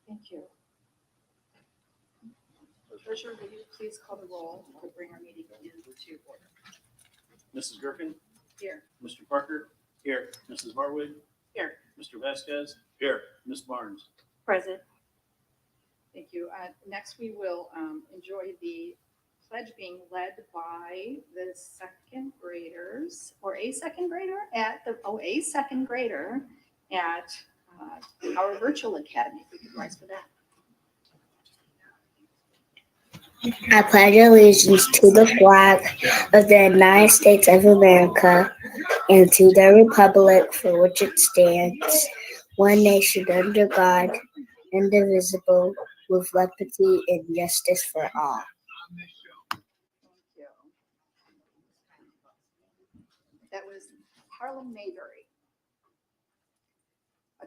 Thank you. Treasurer, will you please call the roll to bring our meeting into order? Mrs. Gerken? Here. Mr. Parker? Here. Mrs. Harwood? Here. Mr. Vasquez? Here. Ms. Barnes? Present. Thank you. Next, we will enjoy the pledge being led by the second graders, or a second grader at our virtual academy. If we could rise for that. I pledge allegiance to the flag of the United States of America and to the republic for which it stands, one nation under God, indivisible, with liberty and justice for all. Thank you. That was Harlem Mayberry.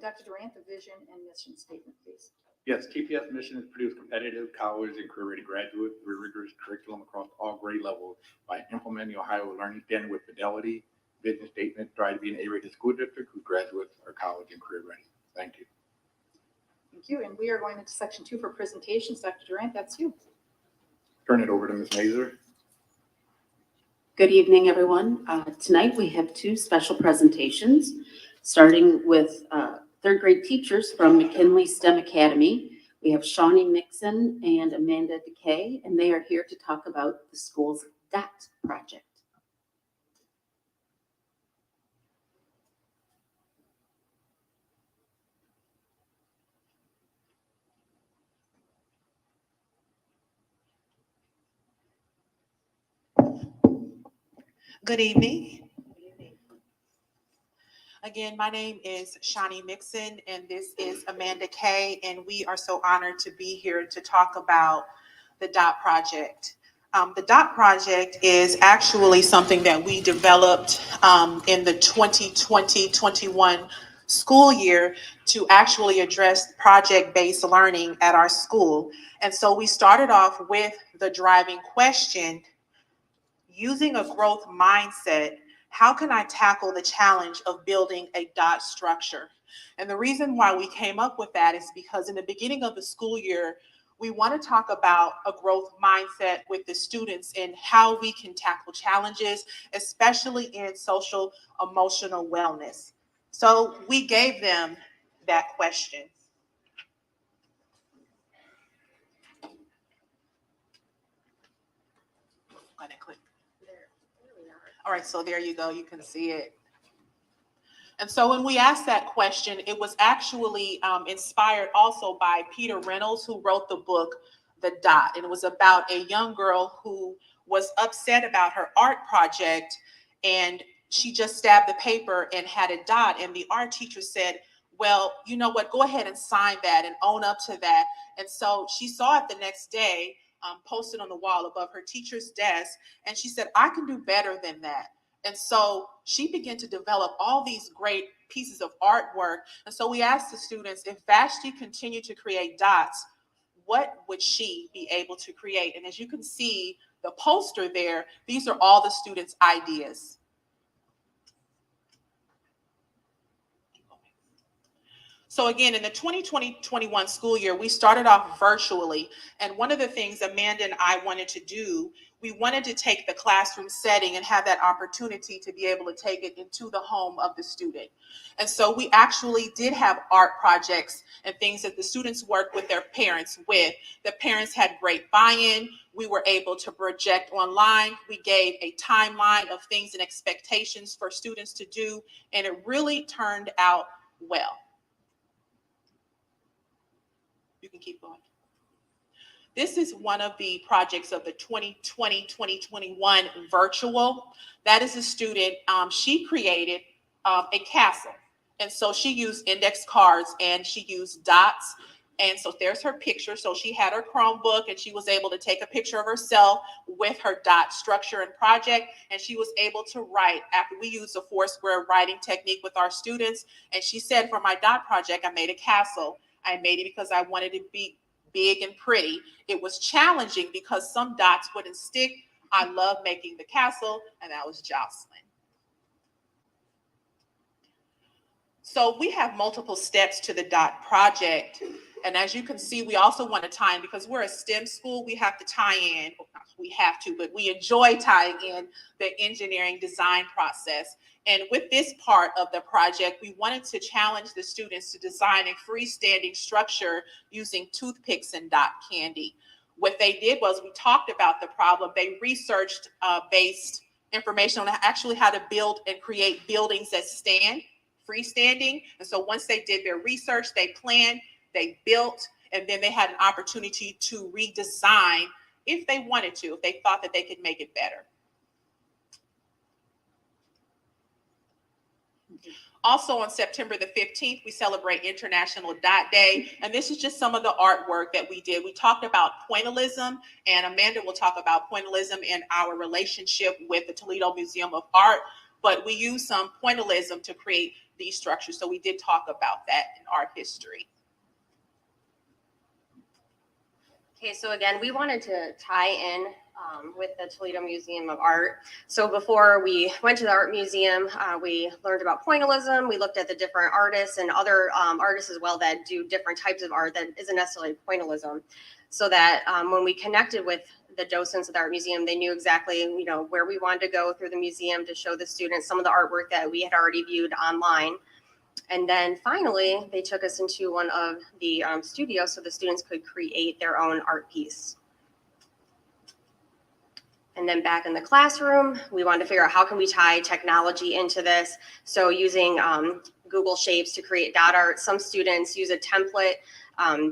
Dr. Durant, the vision and mission statement, please. Yes, TPS mission is to produce competitive college and career-ready graduates with rigorous curriculum across all grade levels by implementing Ohio Learning Standard with fidelity. Vision statement: strive to be an A-rated school district whose graduates are college and career ready. Thank you. Thank you. And we are going into section 2 for presentations. Dr. Durant, that's you. Turn it over to Ms. Mazur. Good evening, everyone. Tonight we have 2 special presentations, starting with third grade teachers from McKinley STEM Academy. We have Shawnee Mixon and Amanda DeKay, and they are here to talk about the school's DOT project. Good evening. Again, my name is Shawnee Mixon, and this is Amanda Kay, and we are so honored to be here to talk about the DOT project. The DOT project is actually something that we developed in the 2020-21 school year to actually address project-based learning at our school. And so we started off with the driving question: using a growth mindset, how can I tackle the challenge of building a DOT structure? And the reason why we came up with that is because in the beginning of the school year, we want to talk about a growth mindset with the students and how we can tackle challenges, especially in social emotional wellness. So we gave them that question. Go ahead and click. All right, so there you go, you can see it. And so when we asked that question, it was actually inspired also by Peter Reynolds, who wrote the book, The Dot. And it was about a young girl who was upset about her art project, and she just stabbed the paper and had a dot. And the art teacher said, well, you know what, go ahead and sign that and own up to that. And so she saw it the next day, posted on the wall above her teacher's desk, and she said, I can do better than that. And so she began to develop all these great pieces of artwork. And so we asked the students, if Vashti continued to create dots, what would she be able to create? And as you can see, the poster there, these are all the students' ideas. So again, in the 2020-21 school year, we started off virtually. And one of the things Amanda and I wanted to do, we wanted to take the classroom setting and have that opportunity to be able to take it into the home of the student. And so we actually did have art projects and things that the students worked with their parents with. The parents had great buy-in. We were able to project online. We gave a timeline of things and expectations for students to do, and it really turned out well. You can keep going. This is one of the projects of the 2020-2021 virtual. That is a student, she created a castle. And so she used index cards and she used dots. And so there's her picture. So she had her Chromebook and she was able to take a picture of herself with her dot structure and project. And she was able to write after we used a 4-square writing technique with our students. And she said, for my dot project, I made a castle. I made it because I wanted it to be big and pretty. It was challenging because some dots wouldn't stick. I love making the castle, and that was Jocelyn. So we have multiple steps to the dot project. And as you can see, we also want to tie in, because we're a STEM school, we have to tie in, we have to, but we enjoy tying in the engineering design process. And with this part of the project, we wanted to challenge the students to design a freestanding structure using toothpicks and dot candy. What they did was, we talked about the problem. They researched based information on actually how to build and create buildings that stand freestanding. And so once they did their research, they planned, they built, and then they had an opportunity to redesign if they wanted to, if they thought that they could make it better. Also on September the 15th, we celebrate International Dot Day. And this is just some of the artwork that we did. We talked about pointillism, and Amanda will talk about pointillism and our relationship with the Toledo Museum of Art. But we used some pointillism to create these structures. So we did talk about that in art history. Okay, so again, we wanted to tie in with the Toledo Museum of Art. So before we went to the art museum, we learned about pointillism. We looked at the different artists and other artists as well that do different types of art that isn't necessarily pointillism. So that when we connected with the docents of the art museum, they knew exactly, you know, where we wanted to go through the museum to show the students some of the artwork that we had already viewed online. And then finally, they took us into one of the studios so the students could create their own art piece. And then back in the classroom, we wanted to figure out how can we tie technology into this. So using Google Shapes to create dot art. Some students use a template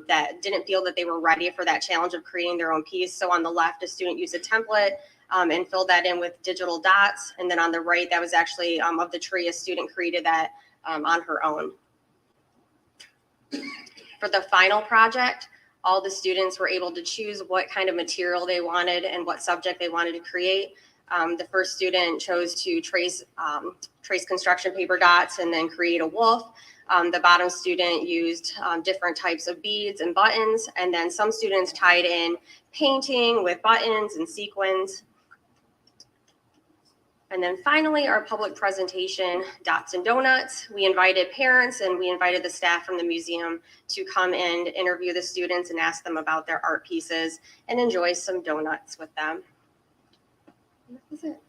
that didn't feel that they were ready for that challenge of creating their own piece. So on the left, a student used a template and filled that in with digital dots. And then on the right, that was actually of the tree, a student created that on her own. For the final project, all the students were able to choose what kind of material they wanted and what subject they wanted to create. The first student chose to trace construction paper dots and then create a wolf. The bottom student used different types of beads and buttons. And then some students tied in painting with buttons and sequins. And then finally, our public presentation, Dots and Donuts. We invited parents and we invited the staff from the museum to come and interview the students and ask them about their art pieces and enjoy some donuts with them. And that was it.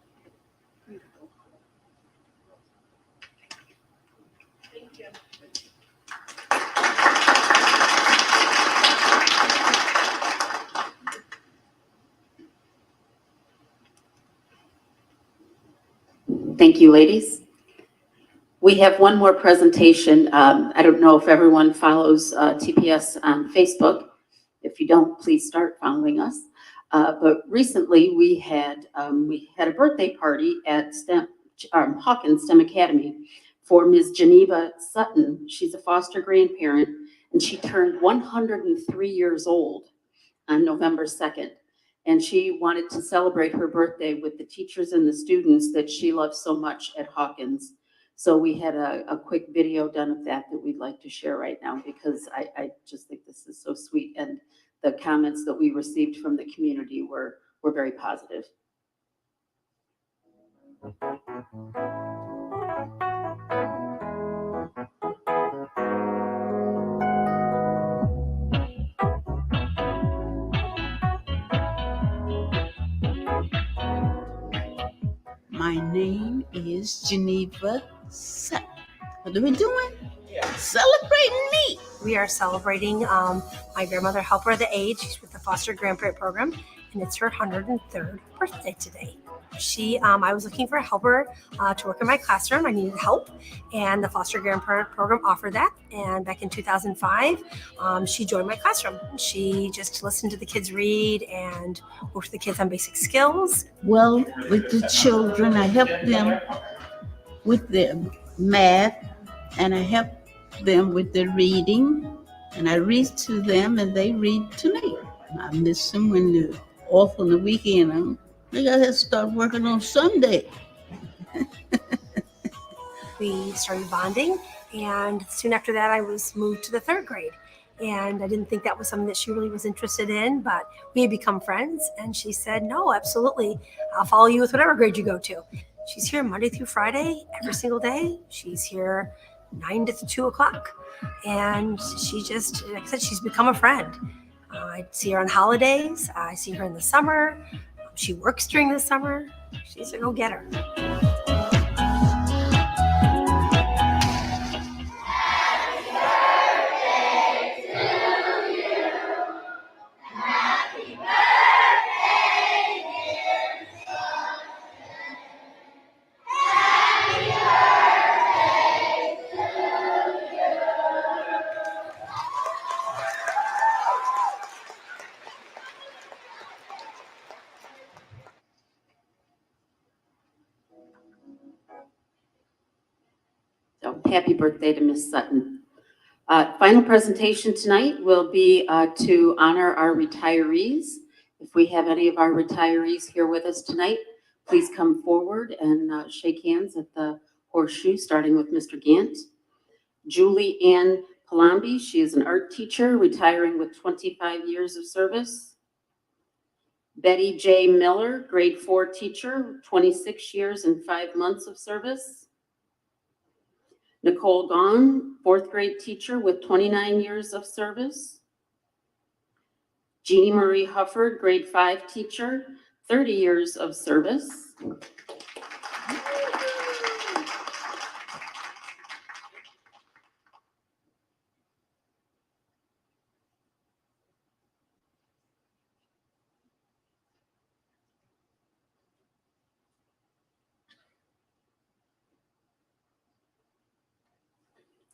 Thank you. Thank you, ladies. We have one more presentation. I don't know if everyone follows TPS on Facebook. If you don't, please start following us. But recently we had a birthday party at Hawkins STEM Academy for Ms. Geneva Sutton. She's a foster grandparent, and she turned 103 years old on November 2nd. And she wanted to celebrate her birthday with the teachers and the students that she loves so much at Hawkins. So we had a quick video done of that we'd like to share right now, because I just think this is so sweet. And the comments that we received from the community were very positive. My name is Geneva Sutton. What are we doing? Celebrating me. We are celebrating my grandmother Helper of the Age. She's with the Foster Grandparent Program, and it's her 103rd birthday today. I was looking for a helper to work in my classroom. I needed help, and the Foster Grandparent Program offered that. And back in 2005, she joined my classroom. She just listened to the kids read and worked with the kids on basic skills. Well, with the children, I help them with their math, and I help them with their reading, and I read to them and they read to me. I miss them when they're off on the weekend. I gotta start working on Sunday. We started bonding, and soon after that I was moved to the 3rd grade. And I didn't think that was something that she really was interested in, but we had become friends, and she said, no, absolutely. I'll follow you with whatever grade you go to. She's here Monday through Friday, every single day. She's here 9 to 2 o'clock. And she just, like I said, she's become a friend. I see her on holidays. I see her in the summer. She works during the summer. She's a go-getter. So happy birthday to Miss Sutton. Final presentation tonight will be to honor our retirees. If we have any of our retirees here with us tonight, please come forward and shake hands at the horseshoe, starting with Mr. Gant. Julie Ann Palambi, she is an art teacher, retiring with 25 years of service. Betty J. Miller, grade 4 teacher, 26 years and 5 months of service. Nicole Gahn, 4th grade teacher with 29 years of service. Jeannie Marie Hufford, grade 5 teacher, 30 years of service.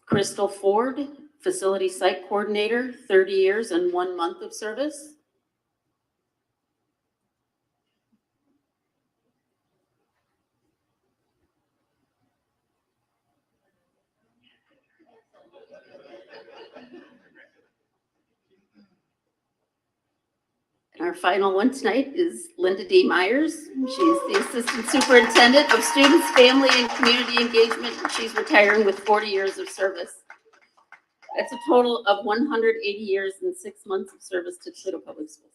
Crystal Ford, facility site coordinator, 30 years and 1 month of service. And our final one tonight is Linda D. Myers. She's the assistant superintendent of students, family, and community engagement. She's retiring with 40 years of service. That's a total of 180 years and 6 months of service to Toledo Public Schools.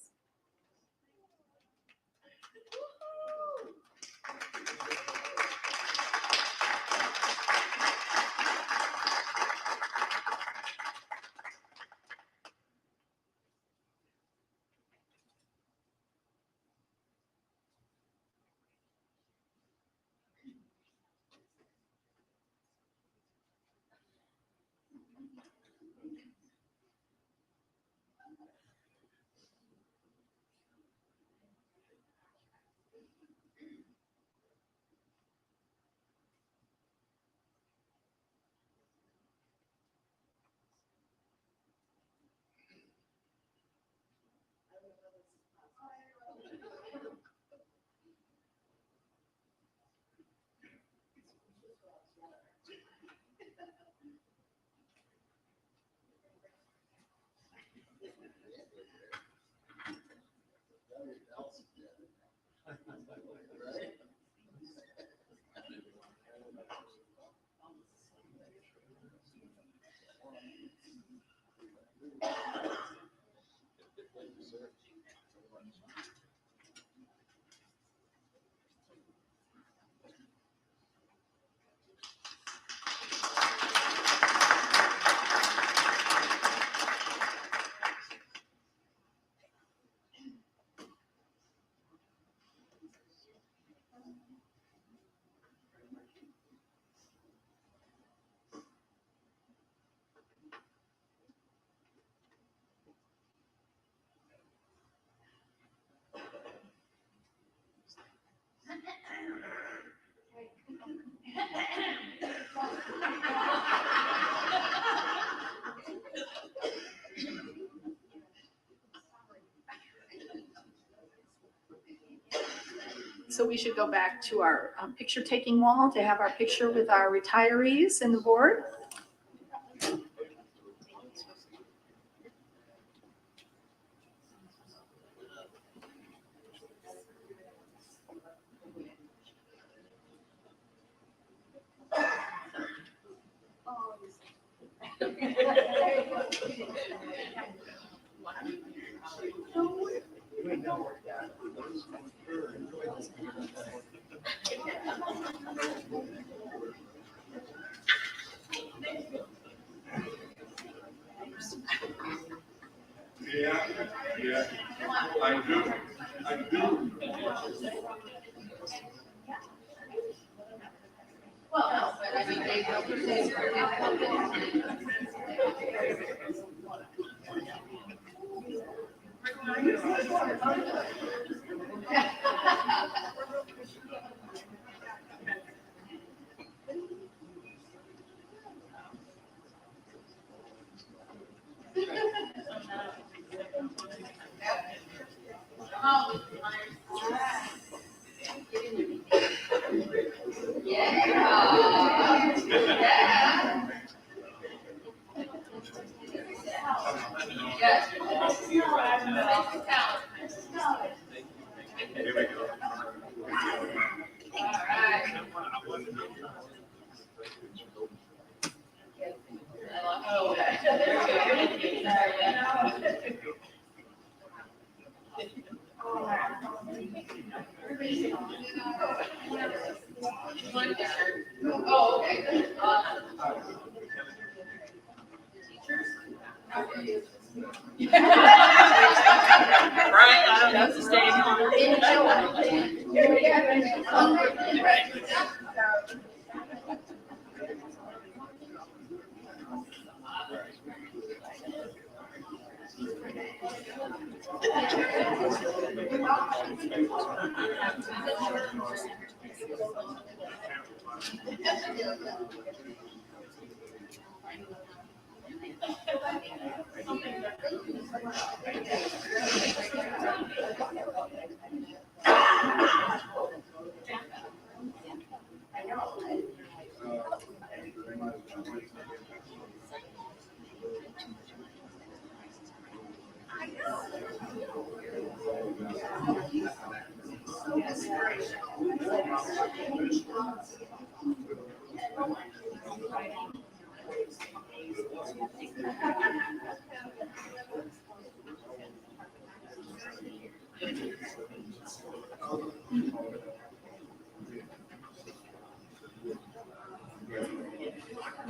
So we should go back to our picture taking wall to have our picture with our retirees and the board.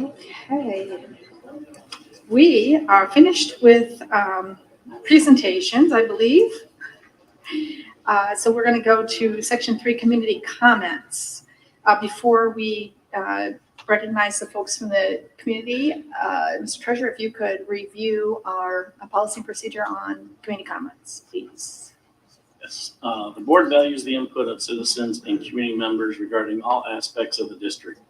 Okay. We are finished with presentations, I believe. So we're going to go to section 3, community comments. Before we recognize the folks from the community, Mr. Treasurer, if you could review our policy and procedure on community comments, please. Yes. The board values the input of citizens and community members regarding all aspects of the district.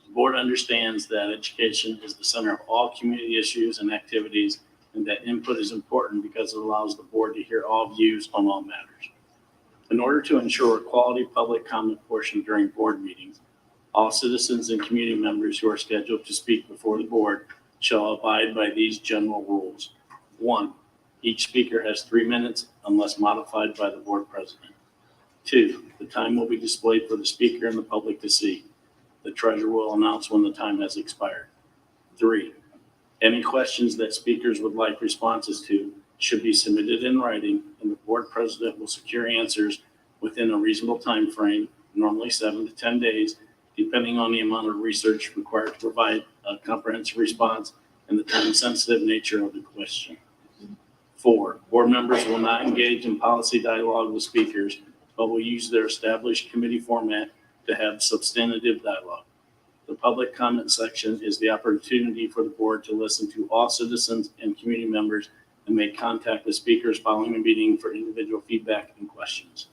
The board understands that education is the center of all community issues and activities, and that input is important because it allows the board to hear all views on all matters. In order to ensure a quality public comment portion during board meetings, all citizens and community members who are scheduled to speak before the board shall abide by these general rules. 1, each speaker has 3 minutes unless modified by the board president. 2, the time will be displayed for the speaker and the public to see. The treasurer will announce when the time has expired. 3, any questions that speakers would like responses to should be submitted in writing, and the board president will secure answers within a reasonable time frame, normally 7 to 10 days, depending on the amount of research required to provide a comprehensive response and the time-sensitive nature of the question. 4, board members will not engage in policy dialogue with speakers, but will use their established committee format to have substantive dialogue. The public comment section is the opportunity for the board to listen to all citizens and community members and make contact with speakers following the meeting for individual feedback and questions.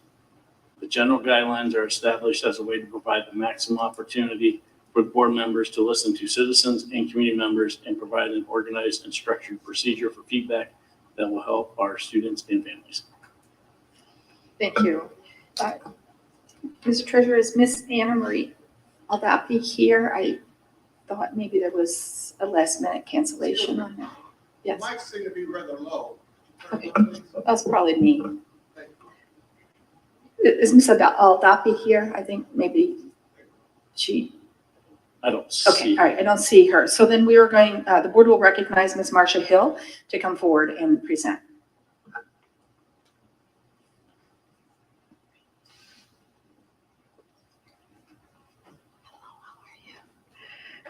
The general guidelines are established as a way to provide the maximum opportunity for board members to listen to citizens and community members and provide an organized and structured procedure for feedback that will help our students and families. Thank you. Mr. Treasurer, is Miss Anna Marie Aldapi here? I thought maybe there was a last minute cancellation on that. Yes. Mic seem to be rather low. Okay. That's probably me. Is Ms. Aldapi here? I think maybe she. I don't Okay, see. all right, I don't see her. So then we are going, the board will recognize Ms. Marcia Hill to come forward and present.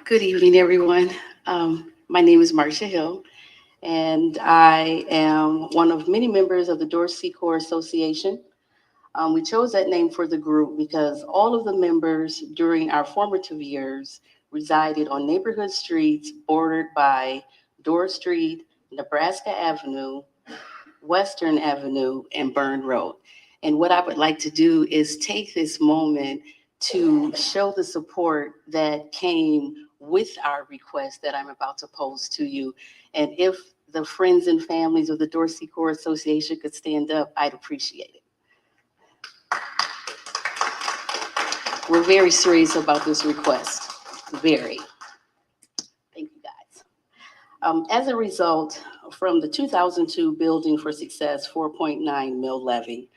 Good evening, everyone. My name is Marcia Hill, and I am one of many members of the Dorsey Corps Association. We chose that name for the group because all of the members during our formative years resided on neighborhood streets bordered by Dorr Street, Nebraska Avenue, Western Avenue, and Burn Road. And what I would like to do is take this moment to show the support that came with our request that I'm about to pose to you. And if the friends and families of the Dorsey Corps Association could stand up, I'd appreciate it. We're very serious about this request, very. Thank you, guys. As a result, from the 2002 Building for Success 4.9 mill levy,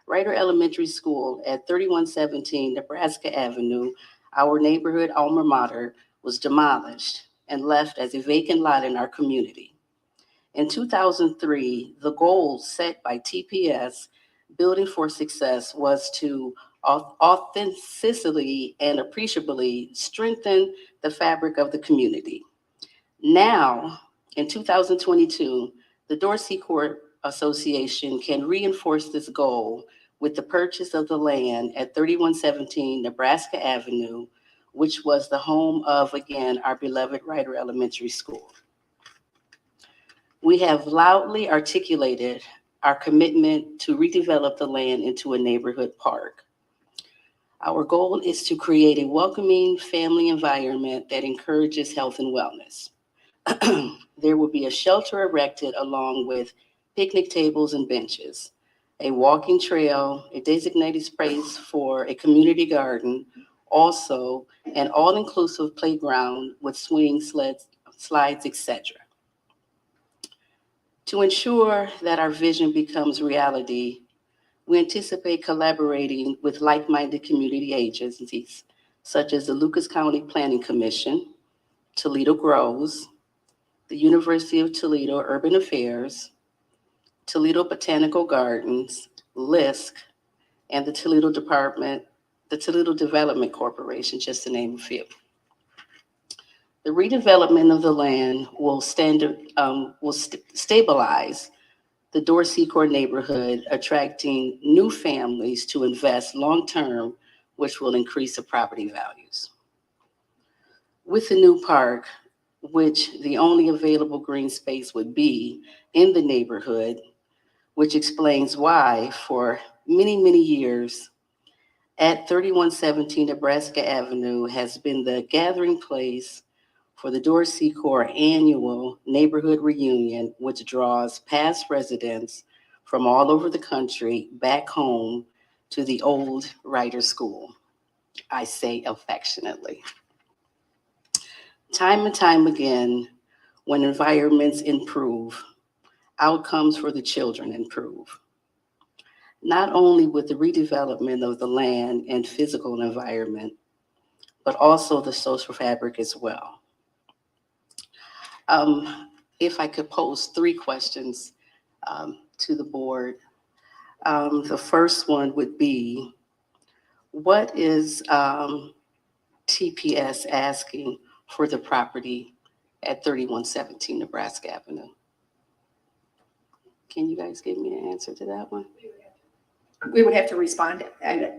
Ryder Elementary School at 3117 Nebraska Avenue, our neighborhood alma mater, was demolished and left as a vacant lot in our community. In 2003, the goal set by TPS Building for Success was to authentically and appreciably strengthen the fabric of the community. Now, in 2022, the Dorsey Corps Association can reinforce this goal with the purchase of the land at 3117 Nebraska Avenue, which was the home of, again, our beloved Ryder Elementary School. We have loudly articulated our commitment to redevelop the land into a neighborhood park. Our goal is to create a welcoming family environment that encourages health and wellness. There will be a shelter erected along with picnic tables and benches, a walking trail, a designated space for a community garden, also an all-inclusive playground with swing slides, etc. To ensure that our vision becomes reality, we anticipate collaborating with like-minded community agencies such as the Lucas County Planning Commission, Toledo Grows, the University of Toledo Urban Affairs, Toledo Botanical Gardens, LISC, and the Toledo Development Corporation, just to name a few. The redevelopment of the land will stabilize the Dorsey Corps neighborhood, attracting new families to invest long-term, which will increase the property values. With the new park, which the only available green space would be in the neighborhood, which explains why for many, many years at 3117 Nebraska Avenue has been the gathering place for the Dorsey Corps annual neighborhood reunion, which draws past residents from all over the country back home to the old Ryder School. I say affectionately. Time and time again, when environments improve, outcomes for the children improve. Not only with the redevelopment of the land and physical environment, but also the social fabric as well. If I could pose 3 questions to the board. The first one would be, what is TPS asking for the property at 3117 Nebraska Avenue? Can you guys give me an answer to that one? We would have to respond, and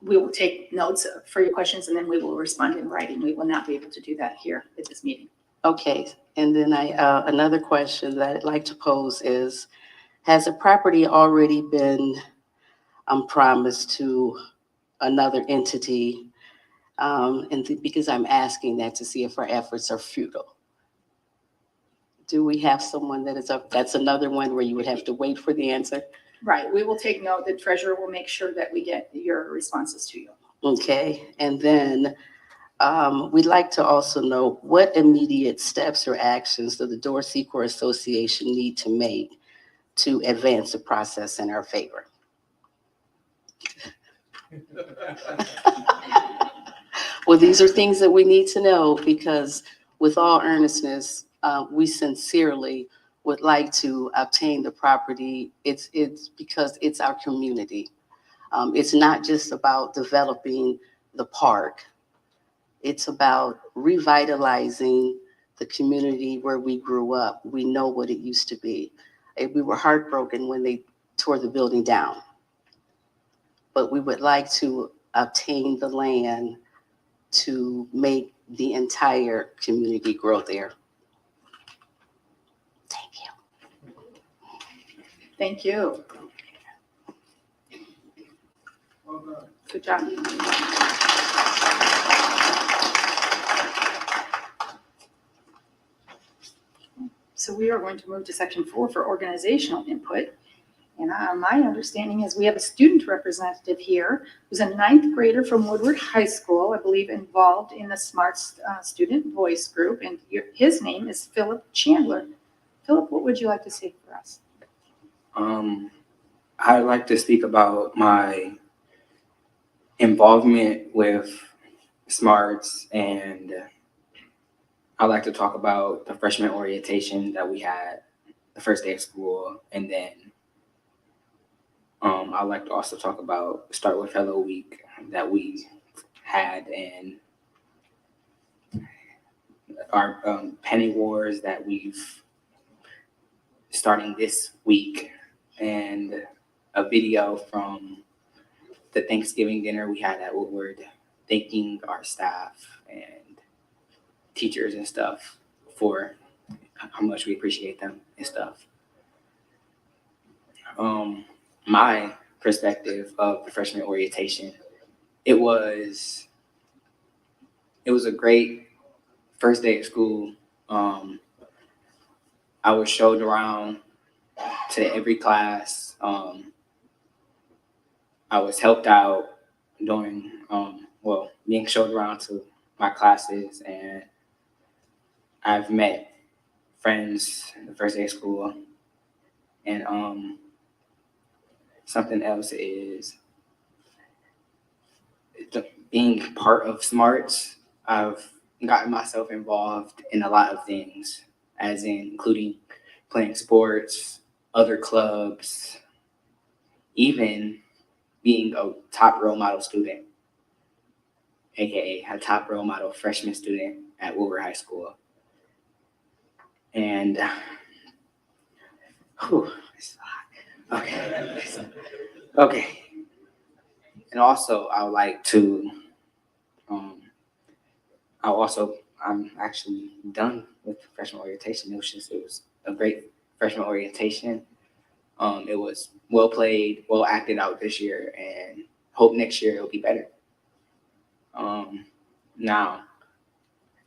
we will take notes for your questions, and then we will respond in writing. We will not be able to do that here at this meeting. Okay, and then another question that I'd like to pose is, has the property already been promised to another entity? Because I'm asking that to see if our efforts are futile. Do we have someone that is up? That's another one where you would have to wait for the answer. Right, we will take note. The treasurer will make sure that we get your responses to you. Okay, and then we'd like to also know what immediate steps or actions does the Dorsey Corps Association need to make to advance the process in our favor? Well, these are things that we need to know because with all earnestness, we sincerely would like to obtain the property. It's because it's our community. It's not just about developing the park. It's about revitalizing the community where we grew up. We know what it used to be. We were heartbroken when they tore the building down. but we would like to obtain the land to make the entire community grow there. Thank you. Thank you. Good job. So we are going to move to section 4 for organizational input. And my understanding is we have a student representative here who's a 9th grader from Woodward High School, I believe involved in the Smart Student Voice Group. And his name is Philip Chandler. Philip, what would you like to say for us? I'd like to speak about my involvement with Smarts, and I'd like to talk about the freshman orientation that we had the first day of school, and then I'd like to also talk about Start with Hello Week that we had, and our penny wars that we've starting this week, and a video from the Thanksgiving dinner we had at Woodward, thanking our staff and teachers and stuff for how much we appreciate them and stuff. My perspective of the freshman orientation, it was a great first day of school. I was showed around to every class. I was helped out during, being showed around to my classes, and I've met friends the first day of school. And something else is being part of Smarts. I've gotten myself involved in a lot of things, as in including playing sports, other clubs, even being a top role model student, aka a top role model freshman student at Woodward High School. And it's hot. Okay. And also, I would like to. I'm actually done with freshman orientation. It was a great freshman orientation. It was well played, well acted out this year, and hope next year it'll be better. Now,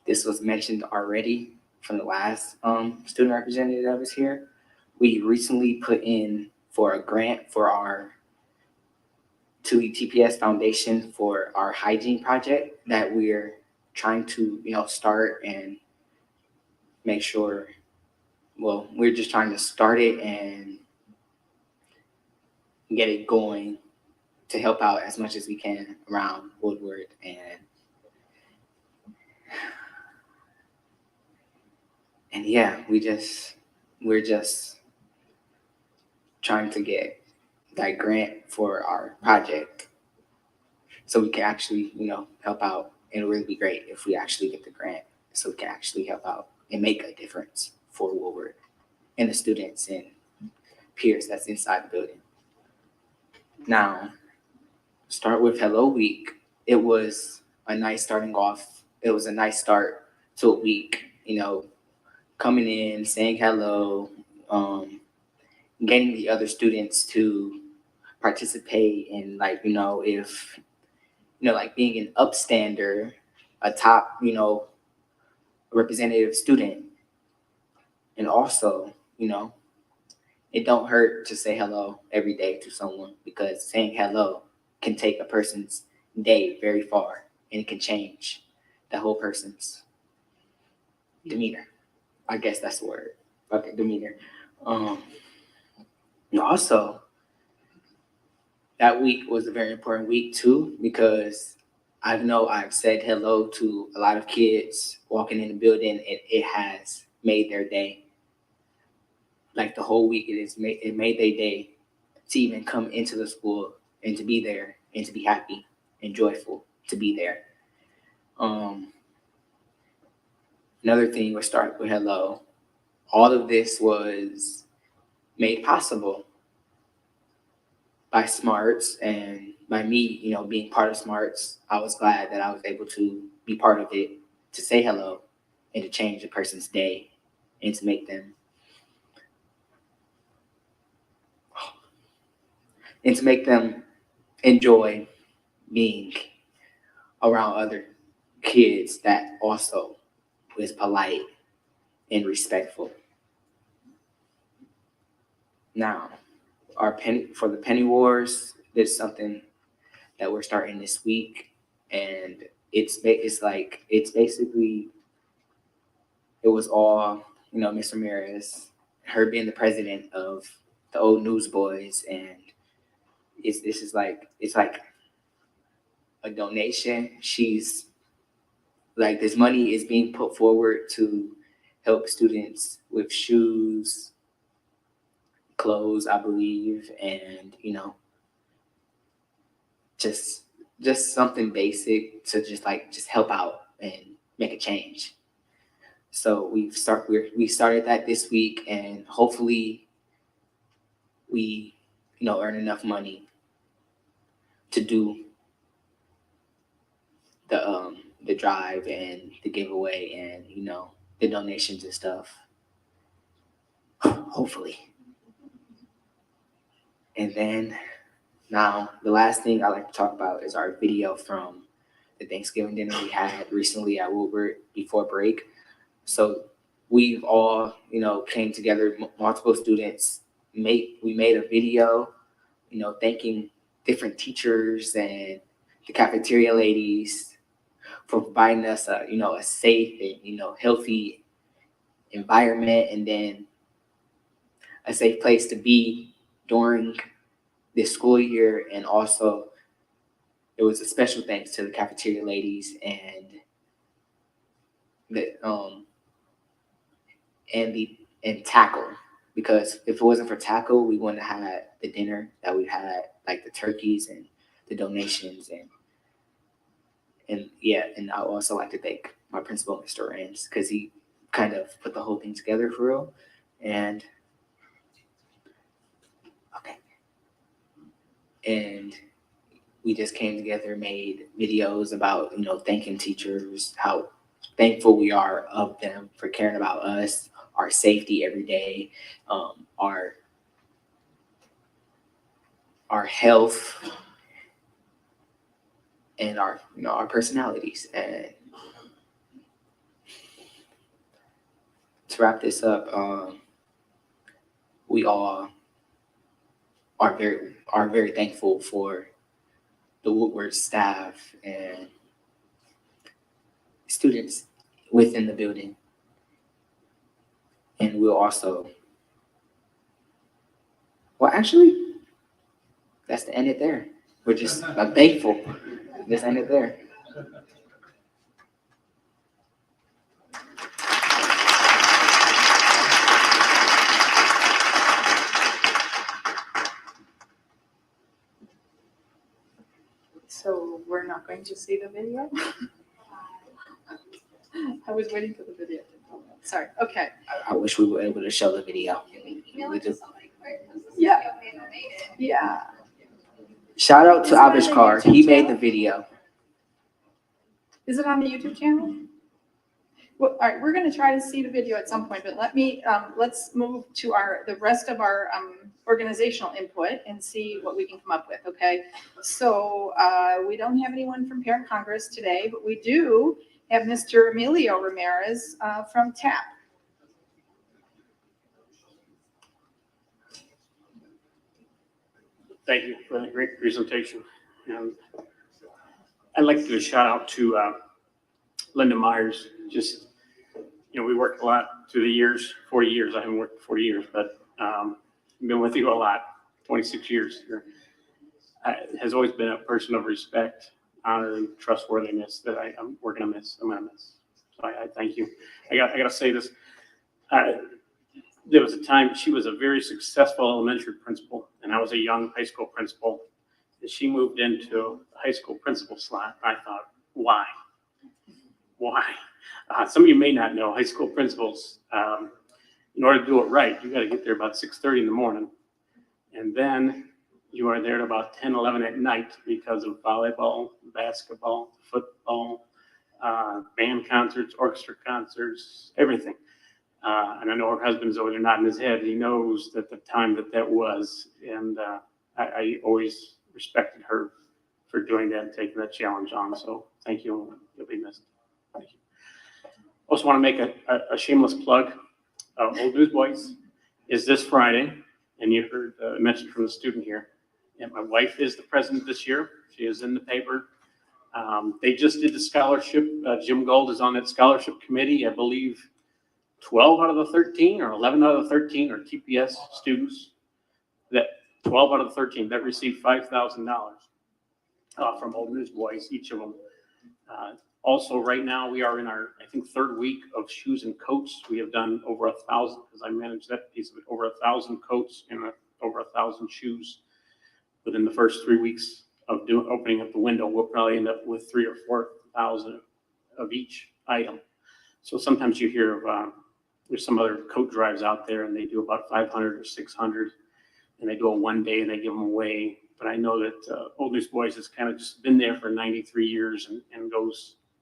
this was mentioned already from the last student representative that was here. We recently put in for a grant for our TPS Foundation for our hygiene project that we're trying to, start and make sure. Well, we're just trying to start it and get it going to help out as much as we can around Woodward. And yeah, we're just trying to get that grant for our project so we can actually, help out. And it would really be great if we actually get the grant so we can actually help out and make a difference for Woodward and the students and peers that's inside the building. Now, Start with Hello Week. It was a nice starting off. It was a nice start to a week, coming in, saying hello, getting the other students to participate in, if, being an upstander, a top, representative student. And also, it don't hurt to say hello every day to someone, because saying hello can take a person's day very far, and it can change the whole person's demeanor. I guess that's the word. Okay, demeanor. And also, that week was a very important week too, because I know I've said hello to a lot of kids walking in the building, and it has made their day. Like the whole week, it made their day to even come into the school and to be there and to be happy and joyful to be there. Another thing was Start with Hello. All of this was made possible by Smarts and, by me, you know, being part of Smarts, I was glad that I was able to be part of it, to say hello and to change a person's day and to make them enjoy being around other kids that also is polite and respectful. Now, for the Penny Wars, there's something that we're starting this week, and it's basically, it was all, you know, Miss Ramirez, her being the president of the old Newsboys, and it's like a donation. She's like, this money is being put forward to help students with shoes, clothes, I believe, and, you know, just something basic to just help out and make a change. So we started that this week, and hopefully we, you know, earn enough money to do the drive and the giveaway and, you know, the donations and stuff. Hopefully. And then now the last thing I like to talk about is our video from the Thanksgiving dinner we had recently at Woolbert before break. So we've all, you know, came together, multiple students, we made a video, you know, thanking different teachers and the cafeteria ladies for providing us a, you know, a safe and, you know, healthy environment, and then a safe place to be during this school year. And also it was a special thanks to the cafeteria ladies and tackle, because if it wasn't for tackle, we wouldn't have had the dinner that we had, like the turkeys and the donations, and I also like to thank my principal, Mr. Rams, because he kind of put the whole thing together for real. And we just came together, made videos about, you know, thanking teachers, how thankful we are of them for caring about us, our safety every day, our health, and our, you know, our personalities. And to wrap this up, we all are very thankful for the Woodward staff and students within the building. And we'll also, well, actually, that's the end it there. We're just thankful. Just end it there. So we're not going to see the video? I was waiting for the video. Sorry, okay. I wish we were able to show the video. We do. Yeah. Yeah. Shout out to Avishkar. He made the video. Is it on the YouTube channel? Well, all right, we're going to try to see the video at some point, but let's move to the rest of our organizational input and see what we can come up with, okay? So we don't have anyone from Parent Congress today, but we do have Mr. Emilio Ramirez from TAP. Thank you for that great presentation. And I'd like to do a shout out to Linda Myers. Just, you know, we worked a lot through the years, 40 years. I haven't worked 40 years, but been with you a lot, 26 years here. Has always been a person of respect, honor, and trustworthiness that I'm going to miss. So I thank you. I got to say this. There was a time she was a very successful elementary principal, and I was a young high school principal. And she moved into the high school principal slot. I thought, why? Why? Some of you may not know, high school principals, in order to do it right, you got to get there about 6:30 in the morning. And then you are there at about 10, 11 at night because of volleyball, basketball, football, band concerts, orchestra concerts, everything. And I know her husband's over there nodding his head. He knows that the time that was. And I always respected her for doing that and taking that challenge on. So thank you. You'll be missed. Thank you. Also want to make a shameless plug. Old News Boys is this Friday. And you heard mentioned from the student here. And my wife is the president this year. She is in the paper. They just did the scholarship. Jim Gold is on that scholarship committee. I believe 12 out of the 13 or 11 out of the 13 are TPS students. That 12 out of the 13 that received $5,000 from Old News Boys, each of them. Also, right now we are in our, I think, third week of shoes and coats. We have done over 1,000, because I manage that piece of it, over 1,000 coats and over 1,000 shoes within the first 3 weeks of opening up the window. We'll probably end up with 3,000 or 4,000 of each item. So sometimes you hear of there's some other coat drives out there, and they do about 500 or 600, and they do a one day and they give them away. But I know that Old News Boys has kind of just been there for 93 years and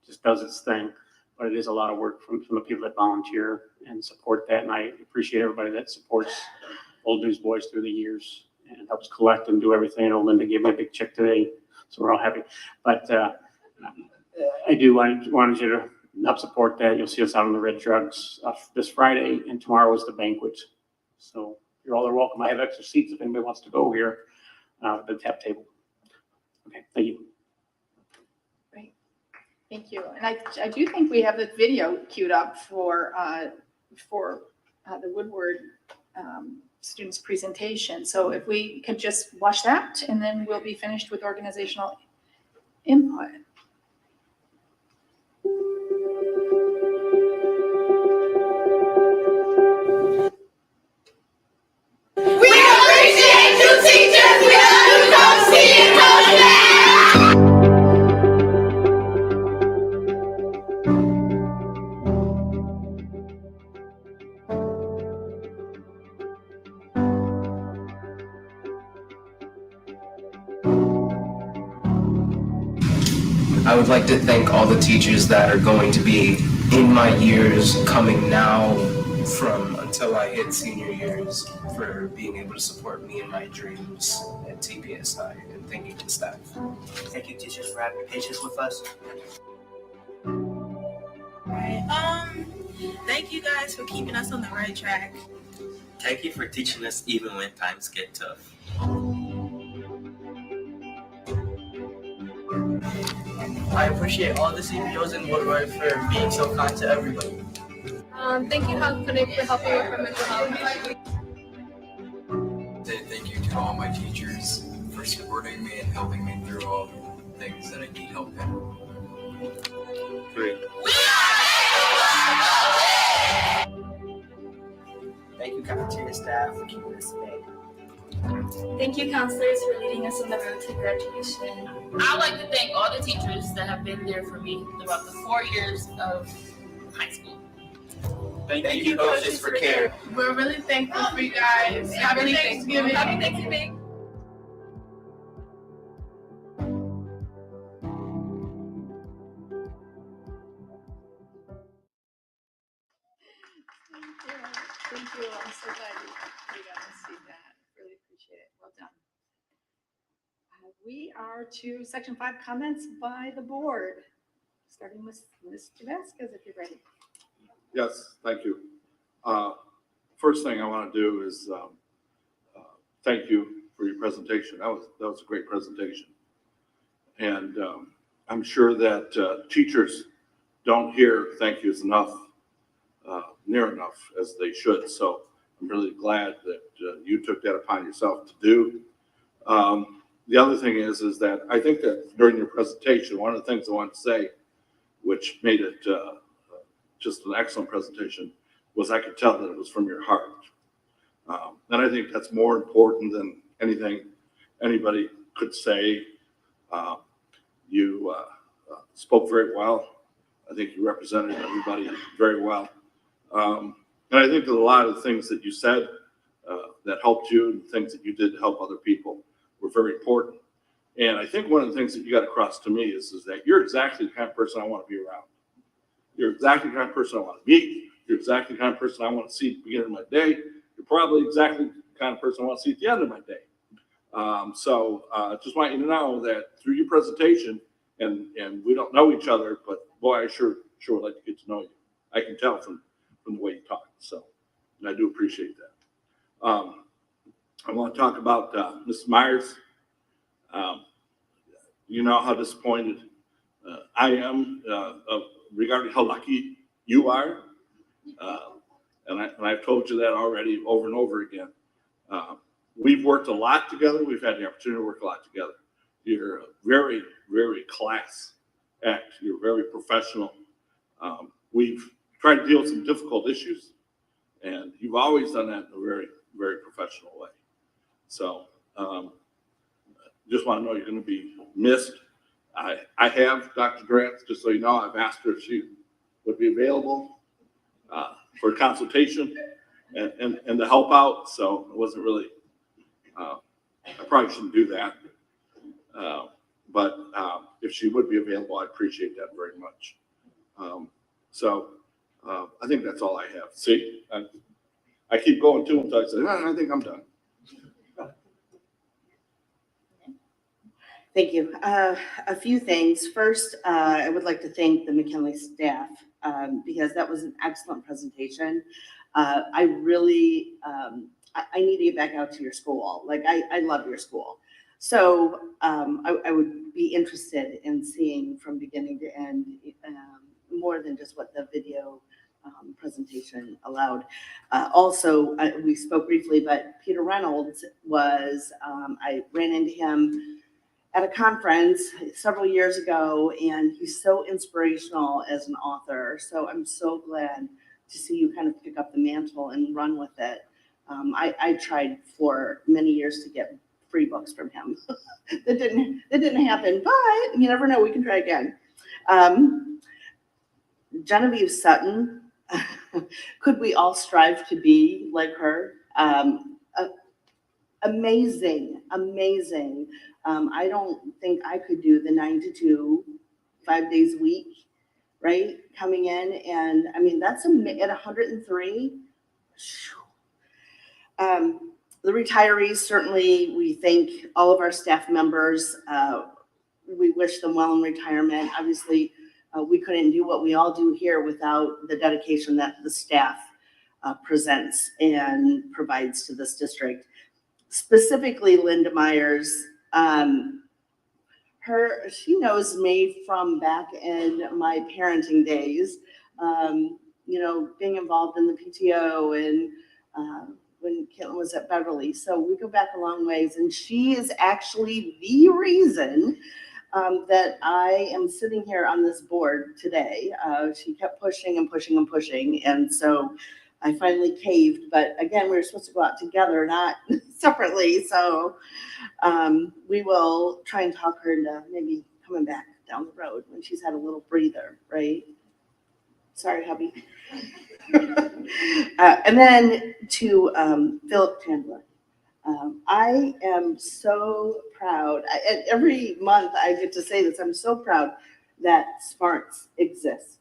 just does its thing. But it is a lot of work from the people that volunteer and support that. And I appreciate everybody that supports Old News Boys through the years and helps collect and do everything. I know Linda gave me a big check today, so we're all happy. But I do wanted you to help support that. You'll see us out on the red trucks this Friday, and tomorrow is the banquet. So you're all are welcome. I have extra seats if anybody wants to go here at the tap table. Okay, thank you. Great, thank you. And I do think we have the video queued up for the Woodward students' presentation. So if we could just watch that, and then we'll be finished with organizational input. I would like to thank all the teachers that are going to be in my years coming now from until I hit senior years for being able to support me in my dreams at TPSI, and thank you to staff. Thank you, teachers, for having patience with us. Thank you guys for keeping us on the right track. Thank you for teaching us even when times get tough. I appreciate all the CPOs in Woodward for being so kind to everybody. Thank you, Health Clinic, for helping with my mental health. Say thank you to all my teachers for supporting me and helping me through all the things that I need help in. Great. Thank you, cafeteria staff, for keeping us safe. Thank you, counselors, for leading us on the road to graduation. I'd like to thank all the teachers that have been there for me throughout the 4 years of high school. Thank you, coaches, for care. We're really thankful for you guys. Happy Thanksgiving. Happy Thanksgiving. Thank you. I'm so glad you got to see that. Really appreciate it. Well done. We are to section 5 comments by the board, starting with Mr. Vasquez, if you're ready. Yes, thank you. First thing I want to do is thank you for your presentation. That was a great presentation. And I'm sure that teachers don't hear thank yous enough, near enough as they should. So I'm really glad that you took that upon yourself to do. The other thing is that I think that during your presentation, one of the things I want to say, which made it just an excellent presentation, was I could tell that it was from your heart. And I think that's more important than anything anybody could say. You spoke very well. I think you represented everybody very well. And I think that a lot of the things that you said that helped you and things that you did to help other people were very important. And I think one of the things that you got across to me is that you're exactly the kind of person I want to be around. You're exactly the kind of person I want to meet. You're exactly the kind of person I want to see at the beginning of my day. You're probably exactly the kind of person I want to see at the end of my day. Just want you to know that through your presentation, and we don't know each other, but boy, I sure would like to get to know you. I can tell from the way you talk. So, and I do appreciate that. I want to talk about Ms. Myers. You know how disappointed I am regarding how lucky you are. And I've told you that already over and over again. We've worked a lot together. We've had the opportunity to work a lot together. You're a very, very class act. You're very professional. We've tried to deal with some difficult issues, and you've always done that in a very, very professional way. So just want to know you're going to be missed. I have Dr. Grant, just so you know, I've asked her if she would be available for consultation and to help out. So it wasn't really, I probably shouldn't do that. But if she would be available, I'd appreciate that very much. I think that's all I have. See, I keep going too until I say, I think I'm done. Thank you. A few things. First, I would like to thank the McKinley staff because that was an excellent presentation. I really, I need to get back out to your school. Like, I love your school. So I would be interested in seeing from beginning to end more than just what the video presentation allowed. Also, we spoke briefly, but Peter Reynolds was, I ran into him at a conference several years ago, and he's so inspirational as an author. So I'm so glad to see you kind of pick up the mantle and run with it. I tried for many years to get free books from him. That didn't happen, but you never know, we can try again. Genevieve Sutton, could we all strive to be like her? Amazing. I don't think I could do the 9 to 2, 5 days a week, right? Coming in, and I mean, that's at 103. The retirees, certainly, we thank all of our staff members. We wish them well in retirement. Obviously, we couldn't do what we all do here without the dedication that the staff presents and provides to this district. Specifically, Linda Myers, she knows me from back in my parenting days, being involved in the PTO and when Caitlin was at Beverly. So we go back a long ways, and she is actually the reason that I am sitting here on this board today. She kept pushing and pushing and pushing, and so I finally caved. But again, we were supposed to go out together, not separately. So we will try and talk her into maybe coming back down the road when she's had a little breather, right? Sorry, hubby. And then to Philip Chandler. I am so proud. Every month I get to say this. I'm so proud that SMARTS exists.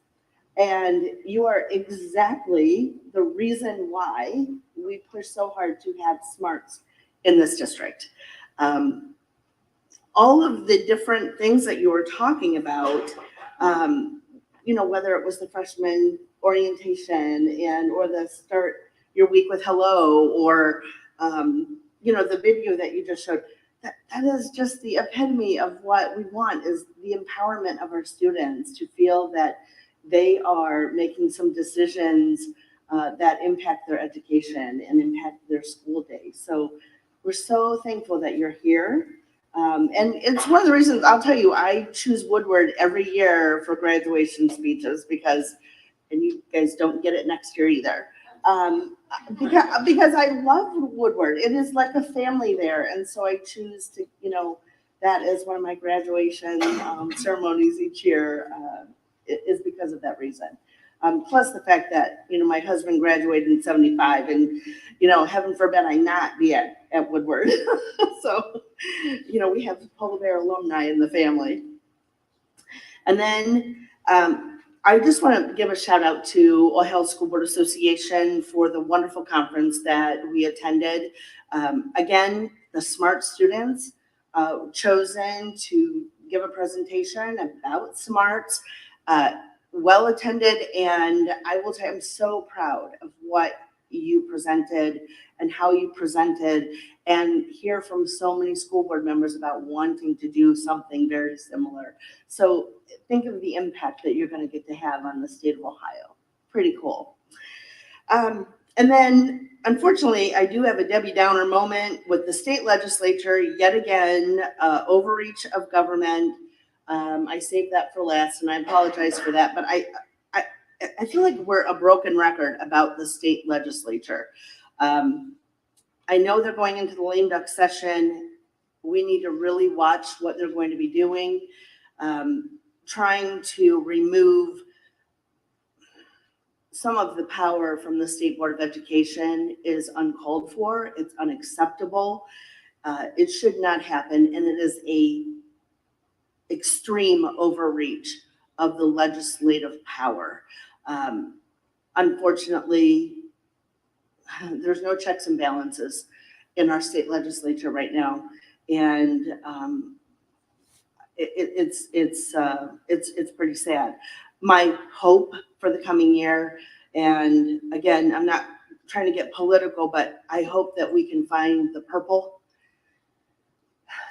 And you are exactly the reason why we push so hard to have SMARTS in this district. All of the different things that you were talking about, whether it was the freshman orientation or the start your week with hello, or the video that you just showed, that is just the epitome of what we want, is the empowerment of our students to feel that they are making some decisions that impact their education and impact their school day. So we're so thankful that you're here. And it's one of the reasons, I'll tell you, I choose Woodward every year for graduation speeches because, and you guys don't get it next year either, because I love Woodward. It is like a family there. And so I choose to, that is one of my graduation ceremonies each year, is because of that reason. Plus the fact that, my husband graduated in 75 and, heaven forbid I not be at Woodward. So, we have Polar Bear alumni in the family. And then I just want to give a shout out to Ohio School Board Association for the wonderful conference that we attended. Again, the smart students chosen to give a presentation about smarts, well attended, and I will tell you, I'm so proud of what you presented and how you presented, and hear from so many school board members about wanting to do something very similar. So think of the impact that you're going to get to have on the state of Ohio. Pretty cool. And then, unfortunately, I do have a Debbie Downer moment with the state legislature yet again, overreach of government. I saved that for last, and I apologize for that, but I feel like we're a broken record about the state legislature. I know they're going into the lame duck session. We need to really watch what they're going to be doing. Trying to remove some of the power from the State Board of Education is uncalled for. It's unacceptable. It should not happen, and it is a extreme overreach of the legislative power. Unfortunately, there's no checks and balances in our state legislature right now, and it's pretty sad. My hope for the coming year, and again, I'm not trying to get political, but I hope that we can find the purple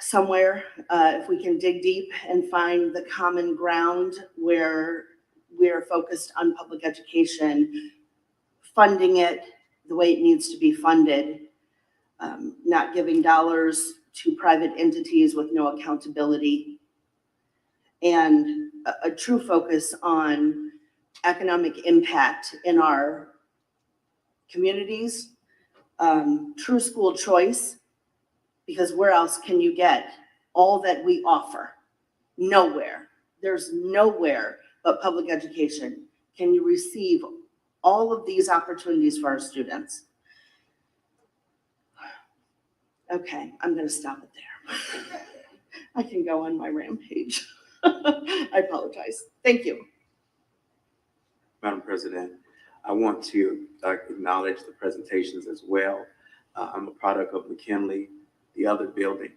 somewhere, if we can dig deep and find the common ground where we're focused on public education, funding it the way it needs to be funded, not giving dollars to private entities with no accountability, and a true focus on economic impact in our communities, true school choice, because where else can you get all that we offer? Nowhere. There's nowhere but public education can you receive all of these opportunities for our students. Okay, I'm going to stop it there. I can go on my rampage. I apologize. Thank you. Madam President, I want to acknowledge the presentations as well. I'm a product of McKinley, the other building,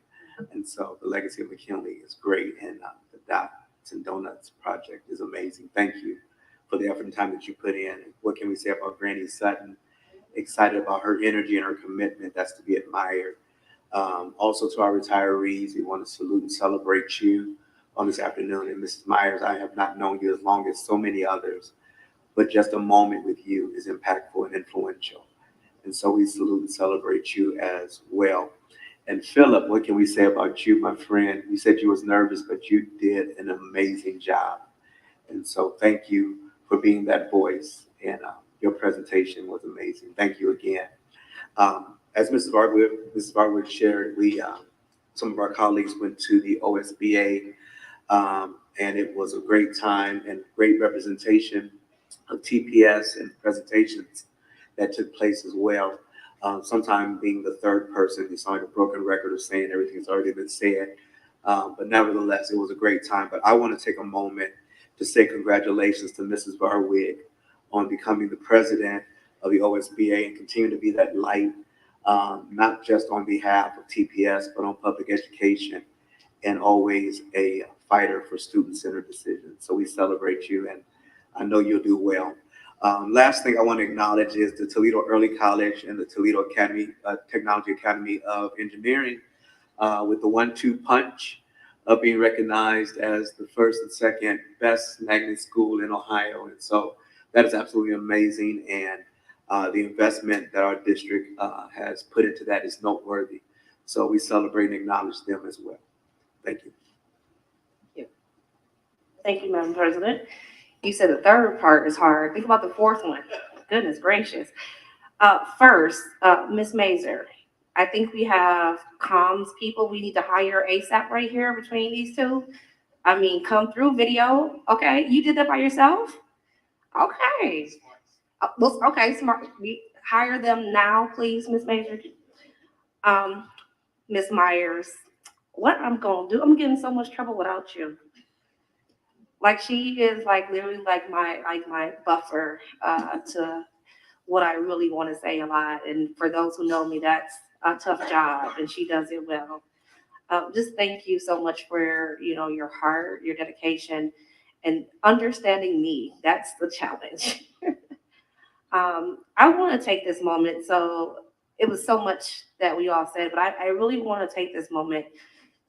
and so the legacy of McKinley is great, and the Dots and Donuts project is amazing. Thank you for the effort and time that you put in. What can we say about Granny Sutton? Excited about her energy and her commitment. That's to be admired. Also to our retirees, we want to salute and celebrate you on this afternoon. And Mrs. Myers, I have not known you as long as so many others, but just a moment with you is impactful and influential. And so we salute and celebrate you as well. And Philip, what can we say about you, my friend? You said you was nervous, but you did an amazing job. And so thank you for being that voice, and your presentation was amazing. Thank you again. As Mrs. Barwood shared, some of our colleagues went to the OSBA, and it was a great time and great representation of TPS and presentations that took place as well. Sometimes being the third person, you sound like a broken record of saying everything's already been said. But nevertheless, it was a great time. But I want to take a moment to say congratulations to Mrs. Barwig on becoming the president of the OSBA and continue to be that light, not just on behalf of TPS, but on public education, and always a fighter for student-centered decisions. So we celebrate you, and I know you'll do well. Last thing I want to acknowledge is the Toledo Early College and the Toledo Academy, Technology Academy of Engineering, with the 1-2 punch of being recognized as the first and second best magnet school in Ohio. And so that is absolutely amazing. And the investment that our district has put into that is noteworthy. So we celebrate and acknowledge them as well. Thank you. Thank you, Madam President. You said the third part is hard. Think about the fourth one. Goodness gracious. First, Ms. Mazur, I think we have comms people we need to hire ASAP right here between these two. I mean, come through video. Okay, you did that by yourself? Okay. Well, okay, smart. We hire them now, please, Miss Major. Miss Myers, what I'm gonna do? I'm getting so much trouble without you. Like she is like literally like my buffer to what I really want to say a lot. And for those who know me, that's a tough job, and she does it well. Just thank you so much for your heart, your dedication, and understanding me. That's the challenge. I want to take this moment. So it was so much that we all said, but I really want to take this moment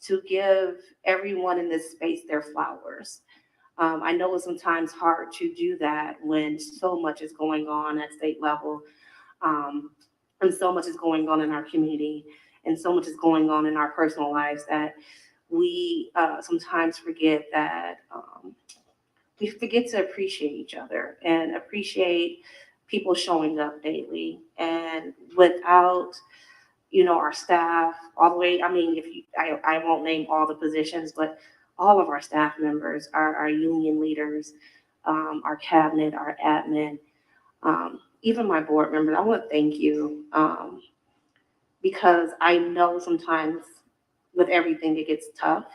to give everyone in this space their flowers. I know it's sometimes hard to do that when so much is going on at state level, and so much is going on in our community, and so much is going on in our personal lives that we sometimes forget that we forget to appreciate each other and appreciate people showing up daily. And without our staff all the way, I mean, I won't name all the positions, but all of our staff members, our union leaders, our cabinet, our admin, even my board members, I want to thank you, because I know sometimes with everything it gets tough.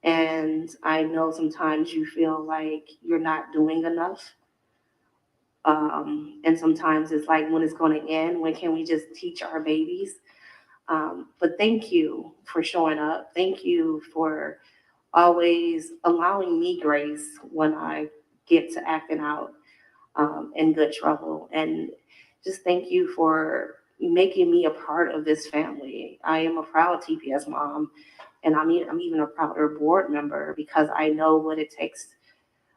And I know sometimes you feel like you're not doing enough. And sometimes it's like, when it's going to end, when can we just teach our babies? But thank you for showing up. Thank you for always allowing me grace when I get to acting out in good trouble. And just thank you for making me a part of this family. I am a proud TPS mom, and I'm even a prouder board member because I know what it takes,